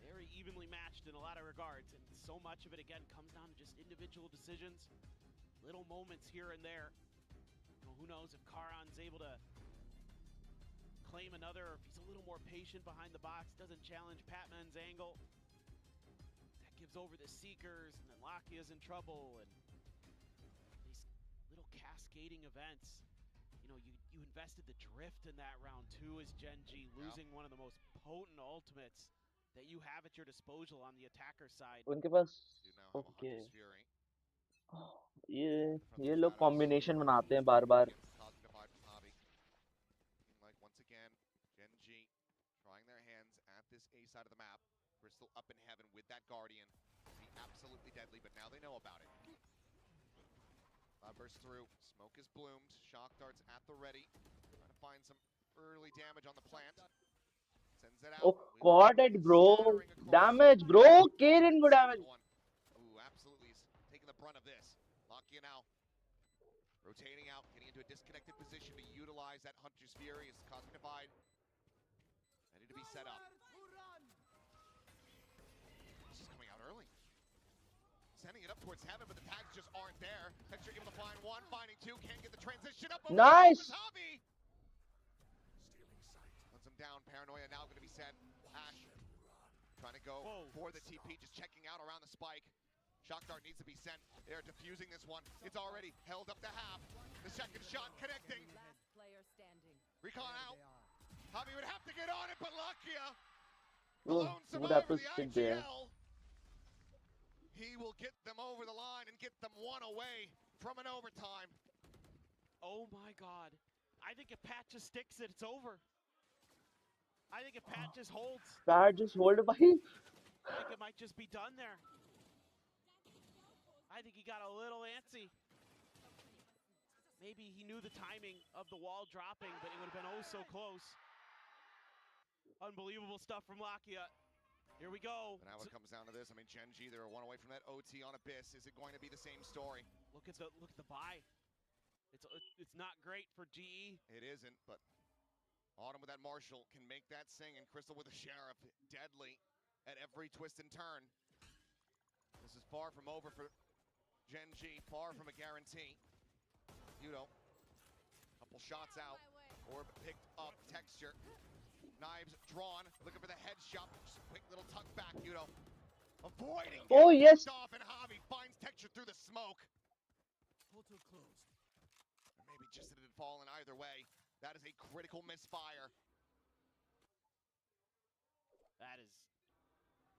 Speaker 2: Very evenly matched in a lot of regards, and so much of it, again, comes down to just individual decisions, little moments here and there. You know, who knows if Karan's able to claim another, or if he's a little more patient behind the box, doesn't challenge Patman's angle. That gives over the Seekers, and then Lakia's in trouble, and these little cascading events. You know, you invested the drift in that round too as GenG, losing one of the most potent ultimates that you have at your disposal on the attacker side.
Speaker 1: उनके पास
Speaker 3: You now have a
Speaker 1: okay
Speaker 3: Hunter's Fury from
Speaker 1: ये
Speaker 3: the
Speaker 1: लोग
Speaker 3: shadows.
Speaker 1: Combination बनाते हैं बार बार.
Speaker 3: Against Cosmic Divide from Javi. Looking like once again, GenG trying their hands at this A side of the map. Crystal up in heaven with that Guardian. Be absolutely deadly, but now they know about it. Burst through. Smoke is bloomed. Shock darts at the ready. Trying to find some early damage on the plant. Sends it out.
Speaker 1: Oh, caught it, bro. Damage, bro. Karin go damage.
Speaker 3: Ooh, absolutely. He's taking the brunt of this. Lakia now rotating out, getting into a disconnected position to utilize that Hunter's Fury as Cosmic Divide ready to be set up. This is coming out early. Sending it up towards heaven, but the tags just aren't there. Texture able to find 1, finding 2, can't get the transition up.
Speaker 1: Nice!
Speaker 3: Runs him down, Paranoia now going to be set. Ash trying to go for the TP, just checking out around the spike. Shock dart needs to be sent. They're diffusing this one. It's already held up to half. The second shot connecting.
Speaker 4: Last player standing.
Speaker 3: Recon out. Javi would have to get on it, but Lakia, the
Speaker 1: Oh,
Speaker 3: lone
Speaker 1: would have
Speaker 3: survivor
Speaker 1: to
Speaker 3: of the
Speaker 1: stick there.
Speaker 3: IGL. He will get them over the line and get them 1 away from an overtime.
Speaker 2: Oh my God. I think if Pat just sticks it, it's over. I think if Pat just holds,
Speaker 1: Pat just hold it by.
Speaker 2: I think it might just be done there. I think he got a little antsy. Maybe he knew the timing of the wall dropping, but it would have been oh so close. Unbelievable stuff from Lakia. Here we go.
Speaker 3: But now it comes down to this. I mean, GenG, they're 1 away from that OT on Abyss. Is it going to be the same story?
Speaker 2: Look at the buy. It's not great for GE.
Speaker 3: It isn't, but Autumn with that Marshall can make that sing, and Crystal with the Sheriff, deadly at every twist and turn. This is far from over for GenG, far from a guarantee. Yudo, couple shots out. Orb picked up, Texture. Knives drawn, looking for the headshot. Just a quick little tuck back, Yudo. Avoiding.
Speaker 1: Oh, yes.
Speaker 3: Off, and Javi finds Texture through the smoke.
Speaker 2: Portal closed.
Speaker 3: Or maybe just it had fallen either way. That is a critical misfire.
Speaker 2: That is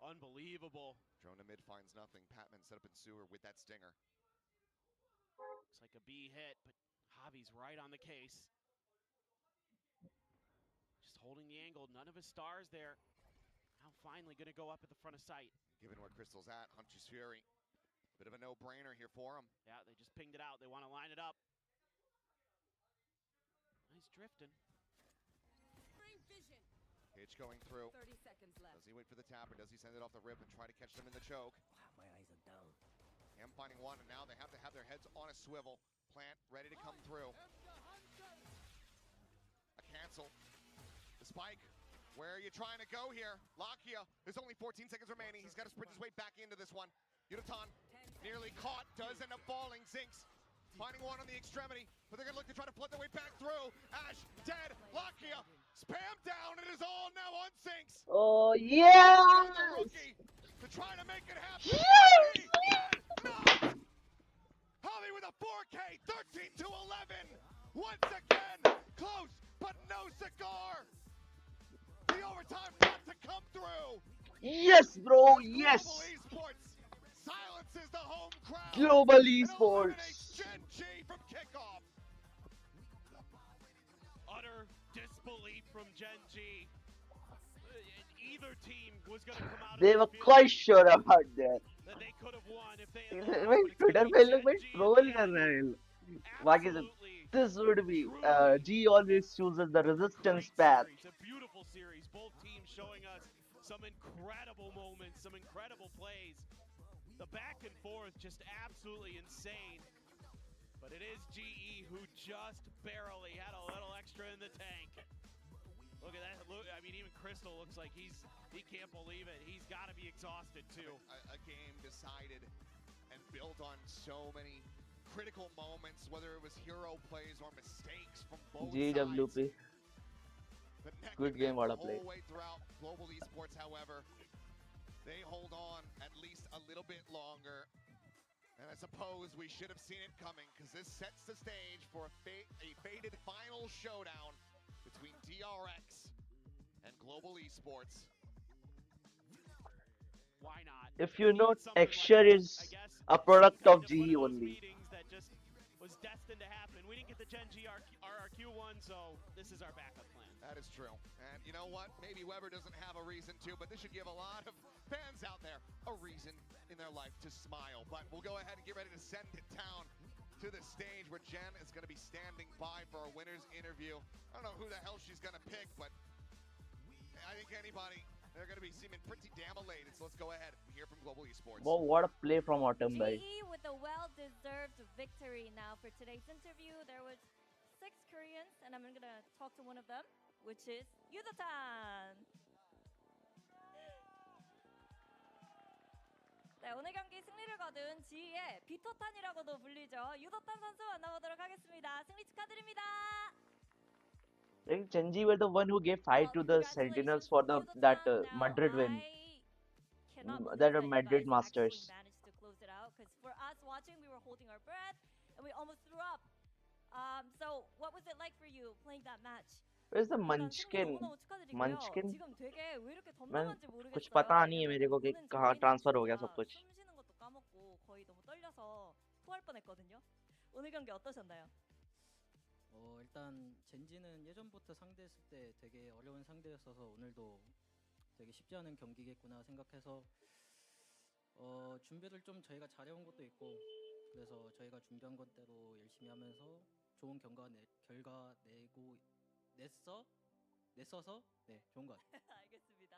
Speaker 2: unbelievable.
Speaker 3: Drone to mid finds nothing. Patman set up in sewer with that stinger.
Speaker 2: Looks like a B hit, but Javi's right on the case. Just holding the angle. None of his stars there. Now finally going to go up at the front of sight.
Speaker 3: Given where Crystal's at, Hunter's Fury. Bit of a no-brainer here for him.
Speaker 2: Yeah, they just pinged it out. They want to line it up. He's drifting.
Speaker 3: Hitch going through.
Speaker 4: 30 seconds left.
Speaker 3: Does he wait for the tap, or does he send it off the rip and try to catch them in the choke?
Speaker 8: My eyes are down.
Speaker 3: Him finding 1, and now they have to have their heads on a swivel. Plant ready to come through. A cancel. The spike. Where are you trying to go here? Lakia, there's only 14 seconds remaining. He's got to sprint his way back into this one. Yudotan nearly caught, does end up falling. Zinx finding 1 on the extremity, but they're going to look to try to flood their way back through. Ash dead. Lakia spam down. It is all now on Zinx.
Speaker 1: Oh, yeah!
Speaker 3: The rookie to try to make it happen.
Speaker 1: Yes!
Speaker 3: Not. Javi with a 4K, 13 to 11. Once again, close, but no cigar. The overtime got to come through.
Speaker 1: Yes, bro. Yes.
Speaker 3: Global Esports silences the home crowd.
Speaker 1: Global
Speaker 3: And
Speaker 1: Esports.
Speaker 3: eliminates GenG from kickoff.
Speaker 2: Utter disbelief from GenG. Either team was going to come out of
Speaker 1: They
Speaker 2: this
Speaker 1: were
Speaker 2: feeling
Speaker 1: quite sure about that.
Speaker 2: that they could have won if they had lost,
Speaker 1: भाई
Speaker 2: but it's going to
Speaker 1: Twitter
Speaker 2: be
Speaker 1: पे इन लोग
Speaker 2: Gen
Speaker 1: भाई
Speaker 2: G in
Speaker 1: troll
Speaker 2: the
Speaker 1: कर
Speaker 2: end.
Speaker 1: रहे हैं इन लोग। बाकी सब
Speaker 2: Absolutely,
Speaker 1: this would be
Speaker 2: truly
Speaker 1: G always chooses the
Speaker 2: a
Speaker 1: resistance
Speaker 2: great
Speaker 1: path.
Speaker 2: series, a beautiful series. Both teams showing us some incredible moments, some incredible plays. The back and forth just absolutely insane. But it is GE who just barely had a little extra in the tank. Look at that. Look, I mean, even Crystal looks like he can't believe it. He's got to be exhausted too.
Speaker 3: A game decided and built on so many critical moments, whether it was hero plays or mistakes from both sides.
Speaker 1: GWP,
Speaker 3: The neck
Speaker 1: good
Speaker 3: and neck
Speaker 1: game, what
Speaker 3: the
Speaker 1: a play.
Speaker 3: whole way throughout Global Esports, however, they hold on at least a little bit longer. And I suppose we should have seen it coming, because this sets the stage for a fated final showdown between DRX and Global Esports.
Speaker 2: Why not?
Speaker 1: If
Speaker 2: We
Speaker 1: you know,
Speaker 2: need something like
Speaker 1: texture
Speaker 2: that, I
Speaker 1: is
Speaker 2: guess.
Speaker 1: a
Speaker 2: Some
Speaker 1: product
Speaker 2: kind
Speaker 1: of
Speaker 2: of one
Speaker 1: GE
Speaker 2: of those
Speaker 1: only.
Speaker 2: meetings that just was destined to happen. We didn't get the Gen G RRQ one, so this is our backup plan.
Speaker 3: That is true. And you know what? Maybe Weber doesn't have a reason to, but this should give a lot of fans out there a reason in their life to smile. But we'll go ahead and get ready to send it down to the stage where Jen is going to be standing by for a winner's interview. I don't know who the hell she's going to pick, but I think anybody, they're going to be seeming pretty damn elated. So let's go ahead and hear from Global Esports.
Speaker 1: Wow, what a play from Autumn, guys.
Speaker 8: GE with a well-deserved victory now for today's interview. There was 6 Koreans, and I'm gonna talk to one of them, which is 유도탄. 네, 오늘 경기 승리를 거둔 GE의 비토탄이라고도 불리죠. 유도탄 선수 만나보도록 하겠습니다. 승리 축하드립니다.
Speaker 1: I think GenG were the one who gave fight
Speaker 8: Well,
Speaker 1: to the
Speaker 8: congratulations,
Speaker 1: Sentinels for that
Speaker 8: Yudotan. Now,
Speaker 1: Madrid win.
Speaker 8: I cannot believe
Speaker 1: That
Speaker 8: that you
Speaker 1: Madrid
Speaker 8: guys actually
Speaker 1: Masters.
Speaker 8: managed to close it out, because for us watching, we were holding our breath and we almost threw up. So what was it like for you playing that match?
Speaker 1: Where's the
Speaker 8: 일단 승리
Speaker 1: Munchkin?
Speaker 8: 너무너무 축하드리고요.
Speaker 1: Munchkin?
Speaker 8: 지금 되게 왜 이렇게
Speaker 1: Man,
Speaker 8: 덤덤한지
Speaker 1: कुछ
Speaker 8: 모르겠어요.
Speaker 1: पता नहीं है मेरे को कि
Speaker 8: 왜냐면은
Speaker 1: कहाँ
Speaker 8: 보는
Speaker 1: transfer
Speaker 8: 저희는
Speaker 1: हो गया सब
Speaker 8: 진짜
Speaker 1: कुछ.
Speaker 8: 숨 쉬는 것도 까먹고 거의 너무 떨려서 토할 뻔했거든요. 오늘 경기 어떠셨나요?
Speaker 9: 일단 젠지는 예전부터 상대했을 때 되게 어려운 상대였어서 오늘도 되게 쉽지 않은 경기겠구나 생각해서 준비를 좀 저희가 잘해온 것도 있고, 그래서 저희가 준비한 것대로 열심히 하면서 좋은 결과 냈어서 네, 좋은 것 같아요.
Speaker 8: 알겠습니다.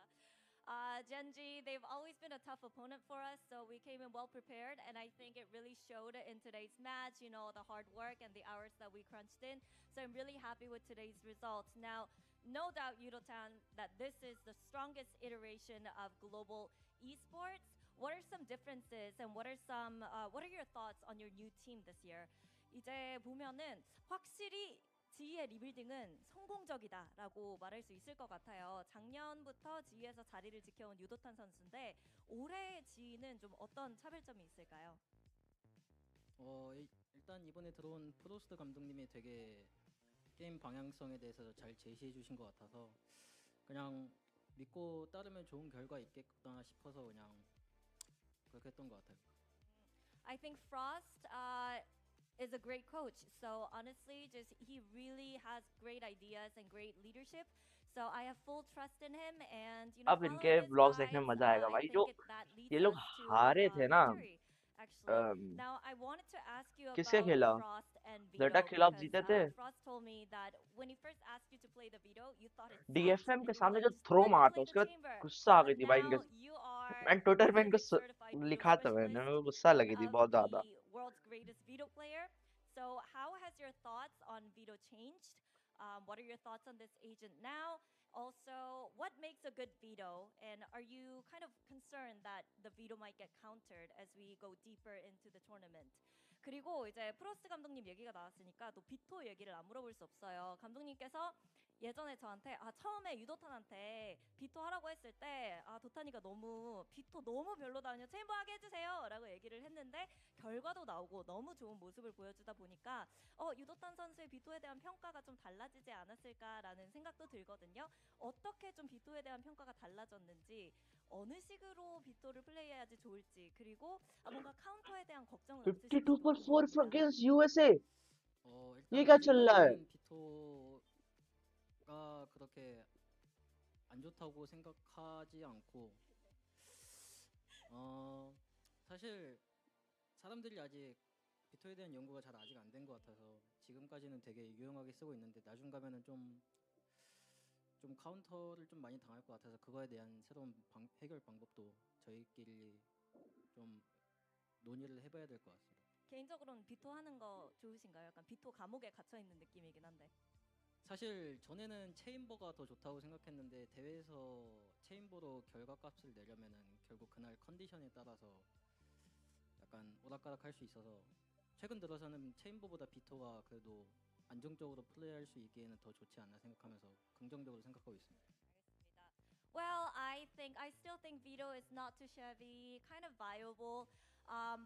Speaker 8: GenG, they've always been a tough opponent for us, so we came in well prepared, and I think it really showed in today's match, you know, the hard work and the hours that we crunched in. So I'm really happy with today's results. Now, no doubt, Yudotan, that this is the strongest iteration of global esports. What are some differences, and what are your thoughts on your new team this year? 이제 보면은 확실히 지희의 리빌딩은 성공적이다라고 말할 수 있을 것 같아요. 작년부터 지희에서 자리를 지켜온 유도탄 선수인데 올해 지희는 좀 어떤 차별점이 있을까요?
Speaker 9: 일단 이번에 들어온 프로스트 감독님이 되게 게임 방향성에 대해서 잘 제시해 주신 것 같아서 그냥 믿고 따르면 좋은 결과 있겠구나 싶어서 그냥 그렇게 했던 것 같아요.
Speaker 8: I think Frost is a great coach. So honestly, just he really has great ideas and great leadership. So I have full trust in him, and you know,
Speaker 1: अब इनके
Speaker 8: following his
Speaker 1: vlogs देखने में
Speaker 8: guides,
Speaker 1: मजा आएगा
Speaker 8: I
Speaker 1: भाई.
Speaker 8: think
Speaker 1: जो
Speaker 8: that leads
Speaker 1: ये लोग
Speaker 8: us to
Speaker 1: हारे थे ना,
Speaker 8: victory. Actually, now I wanted to ask you
Speaker 1: किससे
Speaker 8: about
Speaker 1: खेला?
Speaker 8: Frost and
Speaker 1: Zeta
Speaker 8: Vito,
Speaker 1: के खिलाफ
Speaker 8: because
Speaker 1: जीते थे.
Speaker 8: Frost told me that when he first asked you to play the Vito, you thought it sucked,
Speaker 1: DFM
Speaker 8: and
Speaker 1: के
Speaker 8: you were
Speaker 1: सामने
Speaker 8: like,
Speaker 1: जो
Speaker 8: just
Speaker 1: throw
Speaker 8: let me
Speaker 1: मारा था
Speaker 8: play
Speaker 1: उसके
Speaker 8: the
Speaker 1: बाद
Speaker 8: chamber.
Speaker 1: गुस्सा आ
Speaker 8: But
Speaker 1: गई थी भाई इनके.
Speaker 8: now you are
Speaker 1: मैं ट्विटर पे इनको
Speaker 8: Pacific certified Vito
Speaker 1: लिखा था मैंने,
Speaker 8: specialist,
Speaker 1: गुस्सा
Speaker 8: one
Speaker 1: लगी थी
Speaker 8: of
Speaker 1: बहुत ज्यादा.
Speaker 8: the world's greatest Vito player. So how has your thoughts on Vito changed? What are your thoughts on this agent now? Also, what makes a good Vito? And are you kind of concerned that the Vito might get countered as we go deeper into the tournament? 그리고 이제 프로스트 감독님 얘기가 나왔으니까 또 비토 얘기를 안 물어볼 수 없어요. 감독님께서 예전에 저한테 처음에 유도탄한테 비토 하라고 했을 때 도탄이가 너무 비토 너무 별로다, 체인버 하게 해주세요 라고 얘기를 했는데 결과도 나오고 너무 좋은 모습을 보여주다 보니까 유도탄 선수의 비토에 대한 평가가 좀 달라지지 않았을까라는 생각도 들거든요. 어떻게 좀 비토에 대한 평가가 달라졌는지, 어느 식으로 비토를 플레이해야지 좋을지, 그리고 뭔가 카운터에 대한 걱정은 없으신지
Speaker 1: 52 for 4
Speaker 8: 궁금합니다.
Speaker 1: against USA.
Speaker 9: 일단
Speaker 1: ये क्या चल रहा है?
Speaker 9: 비토가 그렇게 안 좋다고 생각하지 않고 사실 사람들이 아직 비토에 대한 연구가 잘 아직 안 된 것 같아서 지금까지는 되게 유용하게 쓰고 있는데 나중 가면은 좀 카운터를 좀 많이 당할 것 같아서 그거에 대한 새로운 해결 방법도 저희끼리 좀 논의를 해봐야 될 것 같습니다.
Speaker 8: 개인적으로는 비토 하는 거 좋으신가요? 약간 비토 감옥에 갇혀 있는 느낌이긴 한데.
Speaker 9: 사실 전에는 체인버가 더 좋다고 생각했는데 대회에서 체인버로 결과값을 내려면은 결국 그날 컨디션에 따라서 약간 오락가락 할 수 있어서 최근 들어서는 체인버보다 비토가 그래도 안정적으로 플레이할 수 있기에는 더 좋지 않나 생각하면서 긍정적으로 생각하고 있습니다.
Speaker 8: 알겠습니다. Well, I still think Vito is not too shabby, kind of viable.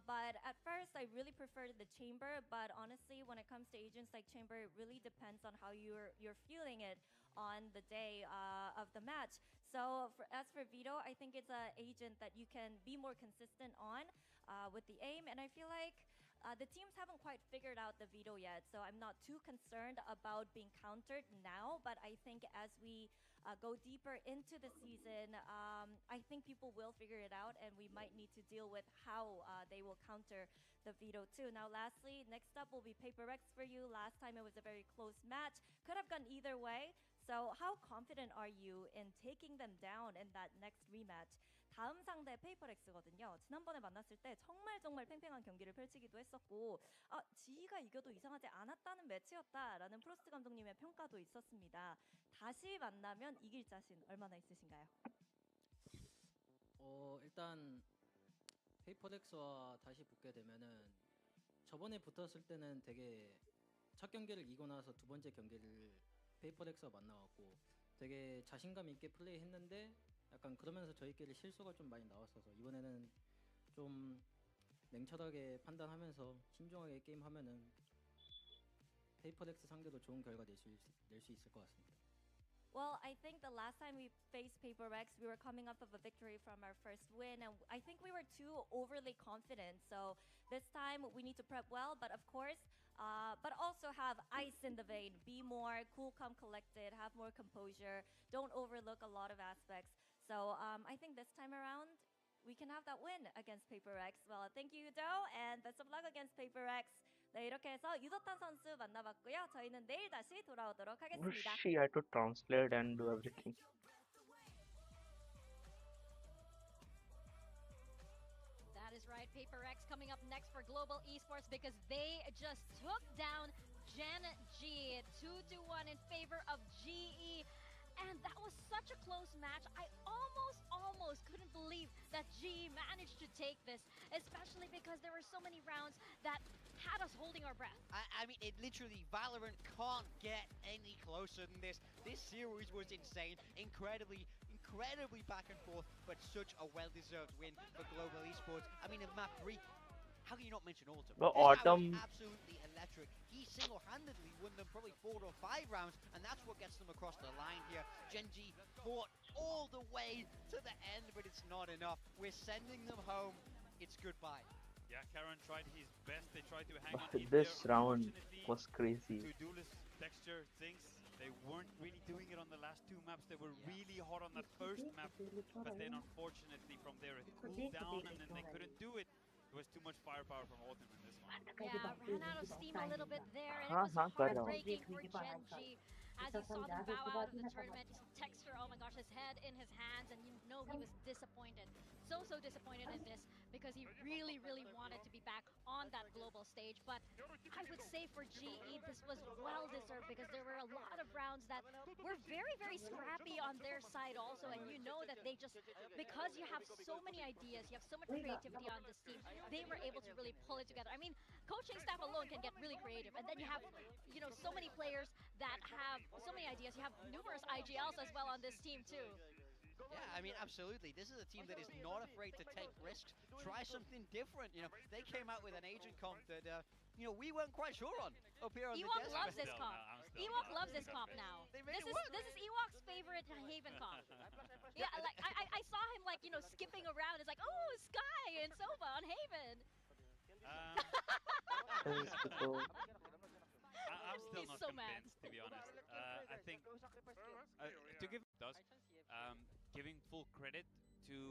Speaker 8: But at first, I really preferred the chamber. But honestly, when it comes to agents like chamber, it really depends on how you're feeling it on the day of the match. So as for Vito, I think it's an agent that you can be more consistent on with the aim, and I feel like. The teams haven't quite figured out the veto yet, so I'm not too concerned about being countered now. But I think as we go deeper into the season, I think people will figure it out, and we might need to deal with how they will counter the veto too. Now, lastly, next up will be Paper Rex for you. Last time it was a very close match, could have gone either way. So how confident are you in taking them down in that next rematch? 다음 상대 페이퍼렉스거든요. 지난번에 만났을 때 정말 팽팽한 경기를 펼치기도 했었고 지희가 이겨도 이상하지 않았다는 매치였다라는 프로스트 감독님의 평가도 있었습니다. 다시 만나면 이길 자신 얼마나 있으신가요?
Speaker 9: 일단 페이퍼렉스와 다시 붙게 되면은 저번에 붙었을 때는 되게 첫 경기를 이기고 나서 두 번째 경기를 페이퍼렉스와 만나갖고 되게 자신감 있게 플레이했는데 약간 그러면서 저희끼리 실수가 좀 많이 나왔어서 이번에는 좀 냉철하게 판단하면서 신중하게 게임하면은 페이퍼렉스 상대로 좋은 결과 낼 수 있을 것 같습니다.
Speaker 8: Well, I think the last time we faced Paper Rex, we were coming up of a victory from our first win, and I think we were too overly confident. So this time we need to prep well, but of course, but also have ice in the vein. Be more cool, calm, collected. Have more composure. Don't overlook a lot of aspects. So I think this time around, we can have that win against Paper Rex. Well, thank you, Yudo, and best of luck against Paper Rex. 네, 이렇게 해서 유도탄 선수 만나봤고요. 저희는 내일 다시 돌아오도록 하겠습니다.
Speaker 1: She had to translate and do everything.
Speaker 10: That is right. Paper X coming up next for Global Esports because they just took down GenG 2-1 in favor of GE. And that was such a close match. I almost couldn't believe that GE managed to take this, especially because there were so many rounds that had us holding our breath.
Speaker 11: I mean, it literally, Valorant can't get any closer than this. This series was insane, incredibly back and forth, but such a well-deserved win for Global Esports. I mean, in map 3, how can you not mention Autumn?
Speaker 1: Well,
Speaker 11: This guy was
Speaker 1: Autumn-
Speaker 11: absolutely electric. He single-handedly won them probably 4 or 5 rounds, and that's what gets them across the line here. GenG fought all the way to the end, but it's not enough. We're sending them home. It's goodbye.
Speaker 2: Yeah, Karen tried his best. They tried to hang on in
Speaker 1: This
Speaker 2: there.
Speaker 1: round
Speaker 2: Unfortunately,
Speaker 1: was crazy.
Speaker 2: to duelist texture things. They weren't really doing it on the last 2 maps. They were really hot on that first map, but then unfortunately from there it cooled down and then they couldn't do it. It was too much firepower from Autumn in this one.
Speaker 10: Yeah, ran out of steam a little bit there, and it was
Speaker 1: हाँ, कर रहा हूँ।
Speaker 10: heartbreaking for GenG. As you saw them bow out of the tournament, Texture, oh my gosh, his head in his hands, and you know he was disappointed. So disappointed in this because he really wanted to be back on that global stage. But I would say for GE, this was well-deserved because there were a lot of rounds that were very scrappy on their side also, and you know that they just, because you have so many ideas, you have so much creativity on this team, they were able to really pull it together. I mean, coaching staff alone can get really creative, and then you have, you know, so many players that have so many ideas. You have numerous IGLs as well on this team too.
Speaker 11: Yeah, I mean, absolutely. This is a team that is not afraid to take risks, try something different. You know, they came out with an agent comp that, you know, we weren't quite sure on up here on
Speaker 10: Ewok
Speaker 11: the desert.
Speaker 10: loves this comp. Ewok loves this comp now.
Speaker 11: They made
Speaker 10: This
Speaker 11: it
Speaker 10: is
Speaker 11: work.
Speaker 10: this is Ewok's favorite Haven comp. Yeah, like I saw him like, you know, skipping around. It's like, oh, Sky and Sova on Haven.
Speaker 2: I I'm still
Speaker 10: He's
Speaker 2: not
Speaker 10: so mad.
Speaker 2: convinced, to be honest. I think to give does giving full credit to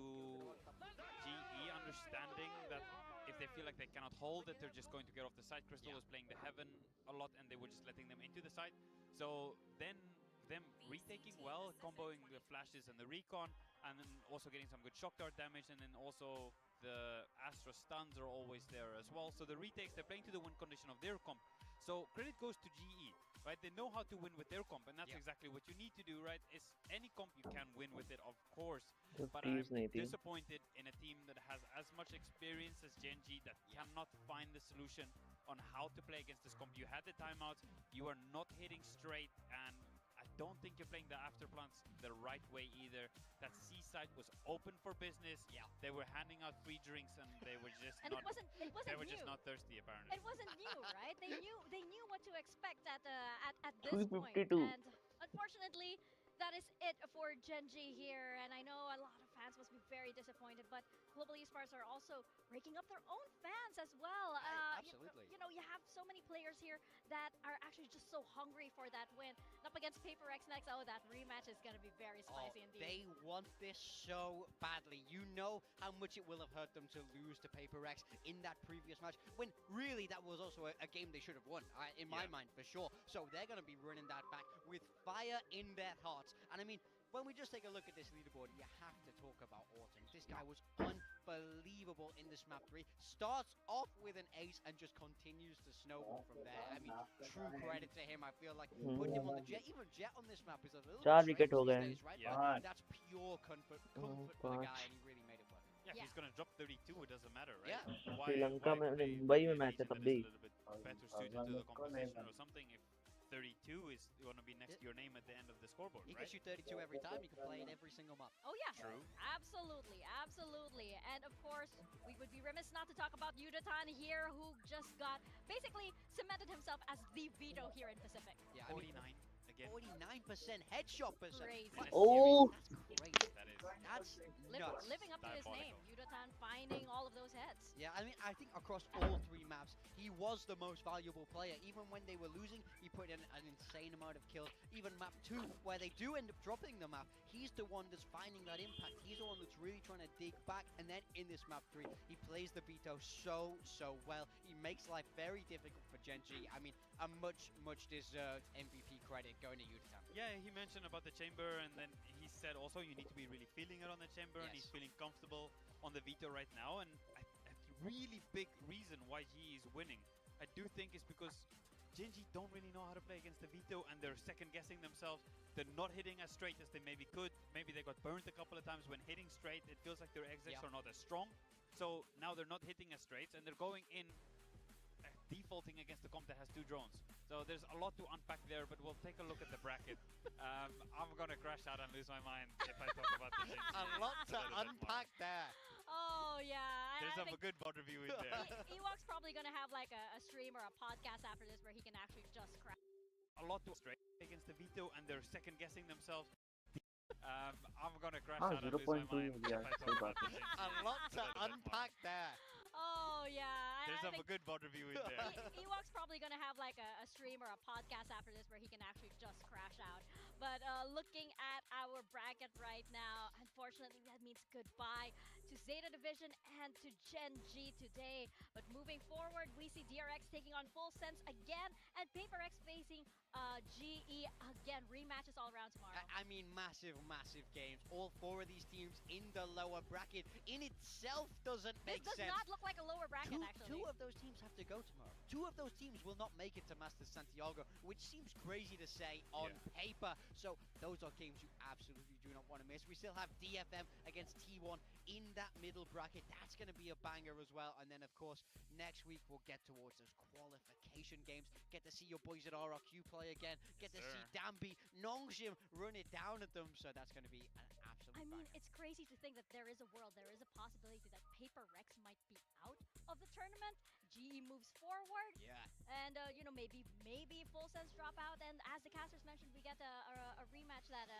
Speaker 2: GE understanding that if they feel like they cannot hold it, they're just going to get off the side. Crystal was playing the Heaven a lot, and they were just letting them into the side. So then them retaking well, comboing the flashes and the recon, and then also getting some good shock dart damage, and then also the Astra stuns are always there as well. So the retakes, they're playing to the win condition of their comp. So credit goes to GE, right? They know how to win with their comp, and that's exactly what you need to do, right? Is any comp you can win with it, of course. But I'm disappointed in a team that has as much experience as GenG that cannot find the solution on how to play against this comp. You had the timeouts, you are not hitting straight, and I don't think you're playing the afterplants the right way either. That Seaside was open for business. They were handing out free drinks, and they were just
Speaker 10: And
Speaker 2: not.
Speaker 10: it wasn't
Speaker 2: They were
Speaker 10: new.
Speaker 2: just not thirsty, apparently.
Speaker 10: It wasn't new, right? They knew what to expect at this point.
Speaker 1: 352.
Speaker 10: And unfortunately, that is it for GenG here. And I know a lot of fans must be very disappointed, but Global Esports are also breaking up their own fans as well.
Speaker 11: Absolutely.
Speaker 10: You know, you have so many players here that are actually just so hungry for that win. And up against Paper X next, oh, that rematch is going to be very spicy indeed.
Speaker 11: They want this so badly. You know how much it will have hurt them to lose to Paper X in that previous match, when really that was also a game they should have won, in my mind, for sure. So they're going to be running that back with fire in their hearts. And I mean, when we just take a look at this leaderboard, you have to talk about Autumn. This guy was unbelievable in this map 3. Starts off with an ace and just continues to snowball from there. I mean, true credit to him. I feel like putting him on the Jet, even Jet on this map is a little
Speaker 1: चार
Speaker 11: bit
Speaker 1: wicket हो
Speaker 11: strange
Speaker 1: गए
Speaker 11: these days, right? But that's pure comfort for the guy, and he really made it work.
Speaker 2: Yeah, he's gonna drop 32. It doesn't matter, right?
Speaker 11: Yeah.
Speaker 1: Sri Lanka में
Speaker 2: play
Speaker 1: Mumbai में
Speaker 2: an
Speaker 1: match है
Speaker 2: agent
Speaker 1: तब
Speaker 2: that
Speaker 1: भी
Speaker 2: is a little bit better suited to the composition or something if 32 is going to be next to your name at the end of the scoreboard,
Speaker 11: He
Speaker 2: right?
Speaker 11: gets you 32 every time. You can play in every single map.
Speaker 10: Oh yeah,
Speaker 2: True.
Speaker 10: Absolutely, absolutely. And of course, we would be remiss not to talk about Yudatan here, who just got basically cemented himself as the veto here in Pacific.
Speaker 11: Yeah, I mean,
Speaker 2: 49 again.
Speaker 11: 49% headshot percentage.
Speaker 10: Crazy.
Speaker 1: Oh,
Speaker 11: That's crazy.
Speaker 2: That is
Speaker 11: That's nuts.
Speaker 10: Living up to his name, Yudatan finding all of those heads.
Speaker 11: Yeah, I mean, I think across all 3 maps, he was the most valuable player. Even when they were losing, he put in an insane amount of kills. Even map 2, where they do end up dropping the map, he's the one that's finding that impact. He's the one that's really trying to dig back. And then in this map 3, he plays the veto so well. He makes life very difficult for GenG. I mean, a much deserved MVP credit going to Yutatan.
Speaker 2: Yeah, he mentioned about the chamber, and then he said also you need to be really feeling it on the chamber, and he's feeling comfortable on the veto right now. And a really big reason why he is winning, I do think, is because GenG don't really know how to play against the veto, and they're second guessing themselves. They're not hitting as straight as they maybe could. Maybe they got burnt a couple of times when hitting straight. It feels like their exits are not as strong. So now they're not hitting as straight, and they're going in defaulting against the comp that has 2 drones. So there's a lot to unpack there, but we'll take a look at the bracket. I'm gonna crash out and lose my mind if I talk about the GenG.
Speaker 11: A lot to unpack there.
Speaker 10: Oh yeah,
Speaker 2: There's
Speaker 10: I
Speaker 2: a
Speaker 10: think
Speaker 2: good border view in there.
Speaker 10: Ewok's probably gonna have like a stream or a podcast after this where he can actually just crash.
Speaker 2: A lot to straight against the veto, and they're second guessing themselves. I'm gonna crash
Speaker 1: हाँ
Speaker 2: out and lose my
Speaker 1: 0.2
Speaker 2: mind if I talk about the GenG.
Speaker 11: A lot to unpack there.
Speaker 10: Oh yeah,
Speaker 2: There's
Speaker 10: I
Speaker 2: a
Speaker 10: think
Speaker 2: good border view in there.
Speaker 10: Ewok's probably gonna have like a stream or a podcast after this where he can actually just crash out. But looking at our bracket right now, unfortunately that means goodbye to Zeta Division and to GenG today. But moving forward, we see DRX taking on Full Sense again, and Paper X facing GE again. Rematches all around tomorrow.
Speaker 11: I mean, massive games. All 4 of these teams in the lower bracket in itself doesn't make
Speaker 10: This does
Speaker 11: sense.
Speaker 10: not look like a lower bracket, actually.
Speaker 11: 2 of those teams have to go tomorrow. 2 of those teams will not make it to Masters Santiago, which seems crazy to say on paper. So those are games you absolutely do not want to miss. We still have DFM against T1 in that middle bracket. That's going to be a banger as well. And then, of course, next week we'll get towards those qualification games. Get to see your boys at RRQ play again. Get to see Dambi, Nongshim run it down at them. So that's going to be an absolute banger.
Speaker 10: It's crazy to think that there is a world, there is a possibility that Paper Rex might be out of the tournament. GE moves forward.
Speaker 11: Yeah.
Speaker 10: And, you know, maybe Full Sense drop out. And as the casters mentioned, we get a rematch that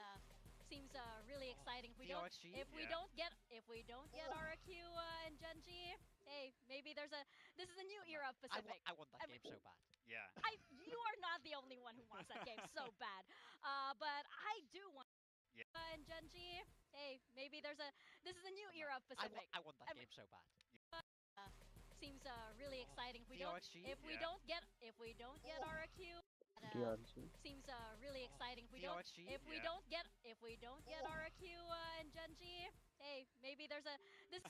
Speaker 10: seems really exciting. If we don't,
Speaker 11: DRXG?
Speaker 10: if we don't get RQ and GenG, hey, maybe this is a new era of Pacific.
Speaker 11: I want that game so bad.
Speaker 2: Yeah.
Speaker 10: You are not the only one who wants that game so bad. But I do want
Speaker 2: Yeah.
Speaker 10: and GenG, hey, maybe this is a new era of Pacific.
Speaker 11: I want that game so bad.
Speaker 10: Seems really exciting. If we
Speaker 11: DRXG?
Speaker 10: don't get RQ,
Speaker 1: DRG.
Speaker 10: seems really exciting. If we
Speaker 11: DRXG?
Speaker 10: don't get RQ and GenG, hey, maybe this is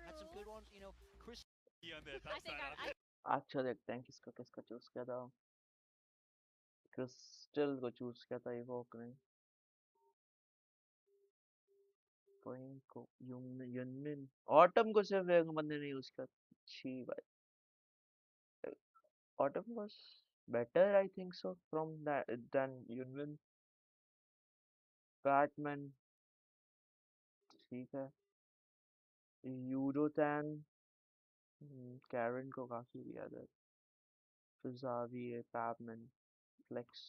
Speaker 11: Had some good ones, you know. Chris.
Speaker 10: I think I
Speaker 1: अच्छा देखते हैं किसका किसका choose किया था crystal को choose किया था इवोक ने कोइन को युनमिन ऑटम को सिर्फ एक बंदे ने यूज किया अच्छी बात autumn was better I think so from that then युनमिन बैटमैन ठीक है यूरोटैन कैरन को काफी दिया था फिर ज़ावियर पैपमैन flex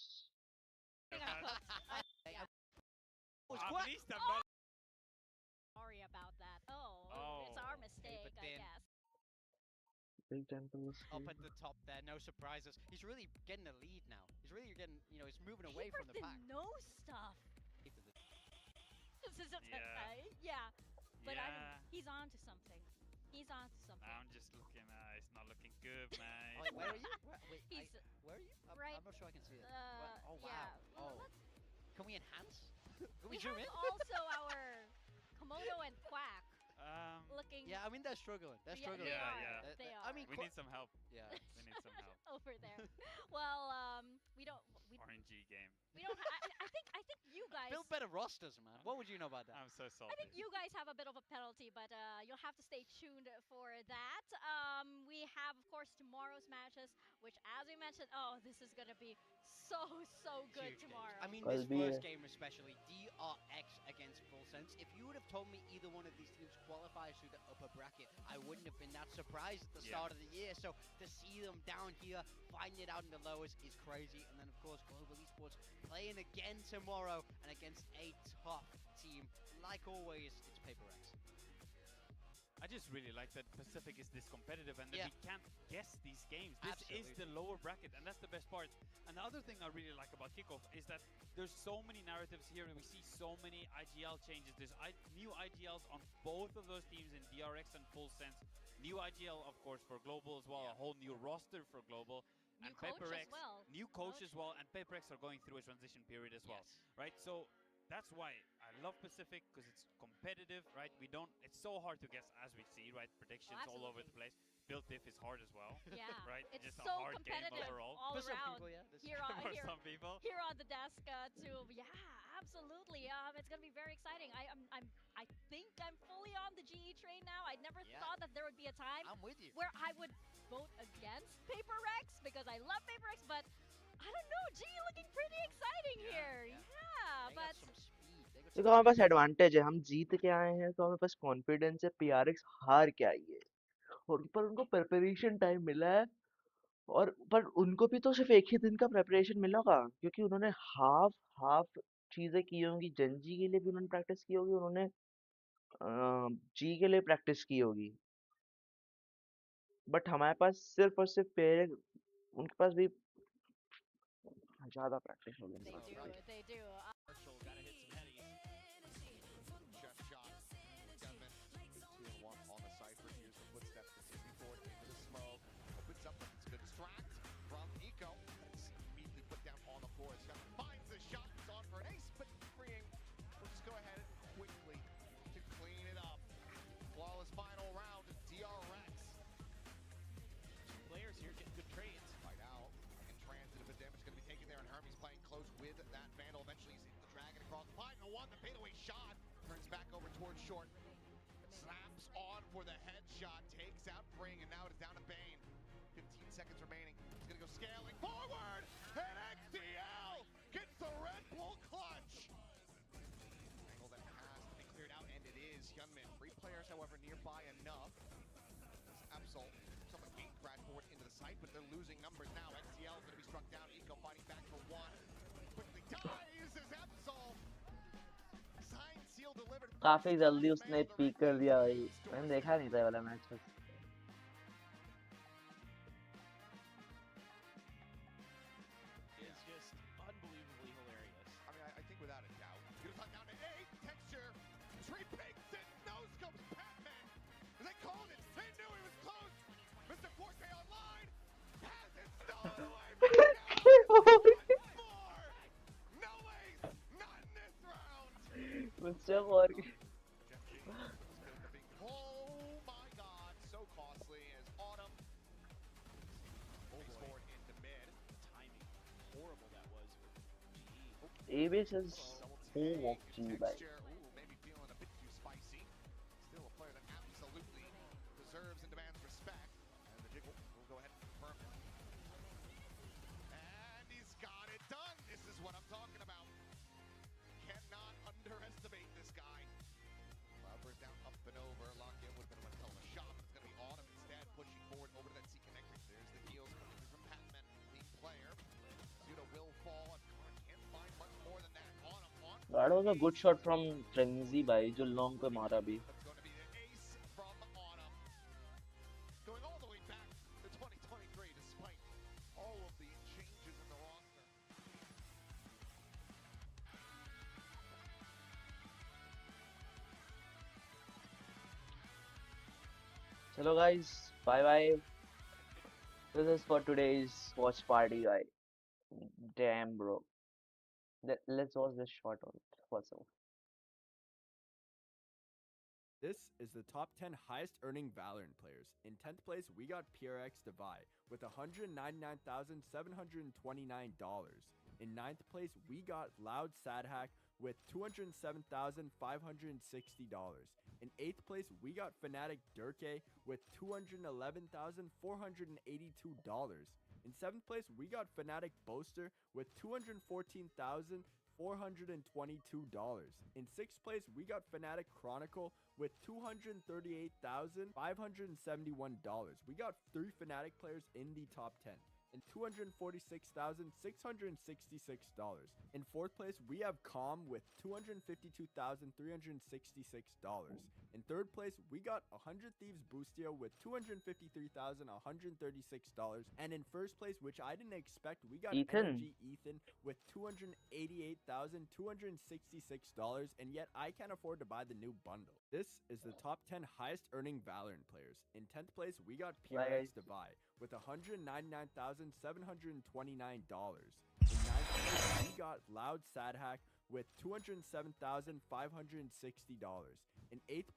Speaker 2: At least I'm not.
Speaker 10: sorry about that. Oh, it's our mistake,
Speaker 11: but
Speaker 10: I
Speaker 11: then-
Speaker 10: guess.
Speaker 1: Big Temple was
Speaker 11: Up at the top there, no surprises. He's really getting the lead now. He's really getting, you know, he's moving away from the pack.
Speaker 10: No stuff. This is yeah. But I mean,
Speaker 2: Yeah.
Speaker 10: he's on to something. He's on to something.
Speaker 2: I'm just looking. It's not looking good, man.
Speaker 11: Oh, where are you? Wait,
Speaker 10: He's
Speaker 11: where are you?
Speaker 10: right-
Speaker 11: I'm not sure I can see it. Oh, wow.
Speaker 10: yeah.
Speaker 11: Oh. Can we enhance? Can we
Speaker 10: We
Speaker 11: zoom
Speaker 10: have
Speaker 11: in?
Speaker 10: also our Komodo and Quack looking
Speaker 11: Yeah, I mean, they're struggling. They're
Speaker 10: Yeah,
Speaker 11: struggling.
Speaker 10: they
Speaker 2: Yeah,
Speaker 10: are.
Speaker 2: yeah.
Speaker 10: They
Speaker 11: I
Speaker 10: are.
Speaker 11: mean,
Speaker 2: We need some help.
Speaker 11: yeah.
Speaker 2: We need some help.
Speaker 10: over there. Well, we don't.
Speaker 2: RNG game.
Speaker 10: We don't. I think you guys.
Speaker 11: Build better rosters, man. What would you know about that?
Speaker 2: I'm so salty.
Speaker 10: I think you guys have a bit of a penalty, but you'll have to stay tuned for that. We have, of course, tomorrow's matches, which, as we mentioned, this is gonna be so good
Speaker 11: Huge games.
Speaker 10: tomorrow.
Speaker 11: I mean,
Speaker 1: Well,
Speaker 11: this
Speaker 1: we,
Speaker 11: first game especially, DRX against Full Sense. If you would have told me either one of these teams qualifies through the upper bracket, I wouldn't have been that surprised at the
Speaker 2: Yeah.
Speaker 11: start of the year. So to see them down here, fighting it out in the lowest is crazy. And then, of course, Global Esports playing again tomorrow and against a tough team. Like always, it's Paper X.
Speaker 2: I just really like that Pacific is this competitive and that
Speaker 11: Yeah.
Speaker 2: we can't guess these games. This is
Speaker 11: Absolutely.
Speaker 2: the lower bracket, and that's the best part. And the other thing I really like about Kickoff is that there's so many narratives here, and we see so many IGL changes. There's new IGLs on both of those teams in DRX and Full Sense. New IGL, of course, for Global as well.
Speaker 11: Yeah.
Speaker 2: A whole new roster for Global.
Speaker 10: New
Speaker 2: And
Speaker 10: coach
Speaker 2: Paper
Speaker 10: as
Speaker 2: X,
Speaker 10: well.
Speaker 2: new coach as well, and Paper X are going through a transition period as well,
Speaker 11: Yes.
Speaker 2: right? So that's why I love Pacific, because it's competitive, right? It's so hard to guess, as we see, right? Predictions all over the
Speaker 10: absolutely.
Speaker 2: place. Build diff is hard as well,
Speaker 10: Yeah.
Speaker 2: right?
Speaker 10: It's
Speaker 2: Just a
Speaker 10: so
Speaker 2: hard game
Speaker 10: competitive
Speaker 2: overall.
Speaker 10: all
Speaker 11: For some
Speaker 10: around.
Speaker 11: people, yeah. this-
Speaker 10: Here on
Speaker 2: For
Speaker 10: here,
Speaker 2: some people.
Speaker 10: here on the desk too. Yeah, absolutely. It's gonna be very exciting. I think I'm fully on the GE train now. I never
Speaker 11: Yeah.
Speaker 10: thought that there would be a time
Speaker 11: I'm with you.
Speaker 10: where I would vote against Paper Rex because I love Paper Rex, but I don't know. GE looking pretty exciting
Speaker 2: Yeah,
Speaker 10: here.
Speaker 11: yeah.
Speaker 10: Yeah,
Speaker 11: They
Speaker 10: but
Speaker 11: got some speed. They got
Speaker 1: देखो
Speaker 11: some
Speaker 1: हमारे पास
Speaker 11: speed.
Speaker 1: Advantage है हम जीत के आए हैं तो हमारे पास confidence है पीआरएक्स हार के आई है और पर उनको प्रिपरेशन टाइम मिला है और पर उनको भी तो सिर्फ एक ही दिन का प्रिपरेशन मिला होगा क्योंकि उन्होंने हाफ हाफ चीजें की होंगी जनजी के लिए भी उन्होंने प्रैक्टिस की होगी उन्होंने जी के लिए प्रैक्टिस की होगी बट हमारे पास सिर्फ और सिर्फ पेरेंट उनके पास भी ज्यादा प्रैक्टिस होगी
Speaker 10: they
Speaker 1: उनके
Speaker 10: do.
Speaker 1: Pass.
Speaker 10: They do.
Speaker 3: Marshall gotta hit some headies. Chest shot. Gunman. 2-1 on the Cypher. Here's the footsteps. Continuing forward into the smoke. Opens up. It's a good distract from Eco. It's immediately put down on the floor. Scott finds the shot. It's on for an ace, but freeing. We'll just go ahead quickly to clean it up. Flawless final round. DRX.
Speaker 2: Players here getting good trades.
Speaker 3: Right out. In transit, but damage going to be taken there, and Hermes playing close with that Vandal. Eventually, he's the dragon across 5-1. The fadeaway shot turns back over towards short. Snaps on for the headshot, takes out Bring, and now it is down to Bane. 15 seconds remaining. He's going to go scaling forward, and XDL gets the Red Bull clutch. Angle that has to be cleared out, and it is. Hyunmin, 3 players, however, nearby enough. Absol, someone gate crash forward into the site, but they're losing numbers now. XCL is going to be struck down. Eco fighting back for one. Quickly dies as Absol
Speaker 1: काफी जल्दी उसने peak कर दिया भाई, मैंने देखा नहीं था ये वाला match.
Speaker 2: Is just unbelievably hilarious.
Speaker 3: I mean, I think without a doubt. Udotan down to 8. Texture. Tree fakes it. No scopes. Pac-Man. They called it. They knew he was close. Mr. Forte online. Has it stolen away from him. More. No ace. Not in this round.
Speaker 1: Mr. Forte.
Speaker 3: GenG was killed to being. Oh my god. So costly as Autumn. Moves forward into mid.
Speaker 2: Timing. Horrible that was for GE.
Speaker 1: Avis is home of G by.
Speaker 3: Ooh, maybe feeling a bit too spicy. Still a player that absolutely deserves and demands respect. And the Jiggle will go ahead and confirm it. And he's got it done. This is what I'm talking about. Cannot underestimate this guy. Cloudburst down, up and over. Locked in would have been a hell of a shot, but it's going to be Autumn instead, pushing forward over to that C connector. There's the heals coming through from Pac-Man, lead player. Pseudo will fall, and Connor can't find much more than that. Autumn on.
Speaker 1: That was a good shot from Frenzy भाई, जो long पे मारा भी.
Speaker 3: That's going to be the ace from Autumn. Going all the way back to 2023, despite all of the changes in the roster.
Speaker 1: Hello guys, bye bye. This is for today's watch party, guy. Damn, bro. Let's watch this shot on first of all.
Speaker 12: This is the top 10 highest earning Valorant players. In 10th place, we got PRX Divide with $199,729. In 9th place, we got Loud Sadhack with $207,560. In 8th place, we got Fnatic Durke with $211,482. In 7th place, we got Fnatic Boaster with $214,422. In 6th place, we got Fnatic Chronicle with $238,571. We got 3 Fnatic players in the top 10 and $246,666. In 4th place, we have Calm with $252,366. In 3rd place, we got 100 Thieves Boostio with $253,136. And in 1st place, which I didn't expect, we got
Speaker 1: Ethan.
Speaker 12: Energy Ethan with $288,266. And yet I can't afford to buy the new bundle. This is the top 10 highest earning Valorant players. In 10th place, we got PRX Divide with $199,729. In 9th place, we got Loud Sadhack with $207,560. In 8th place,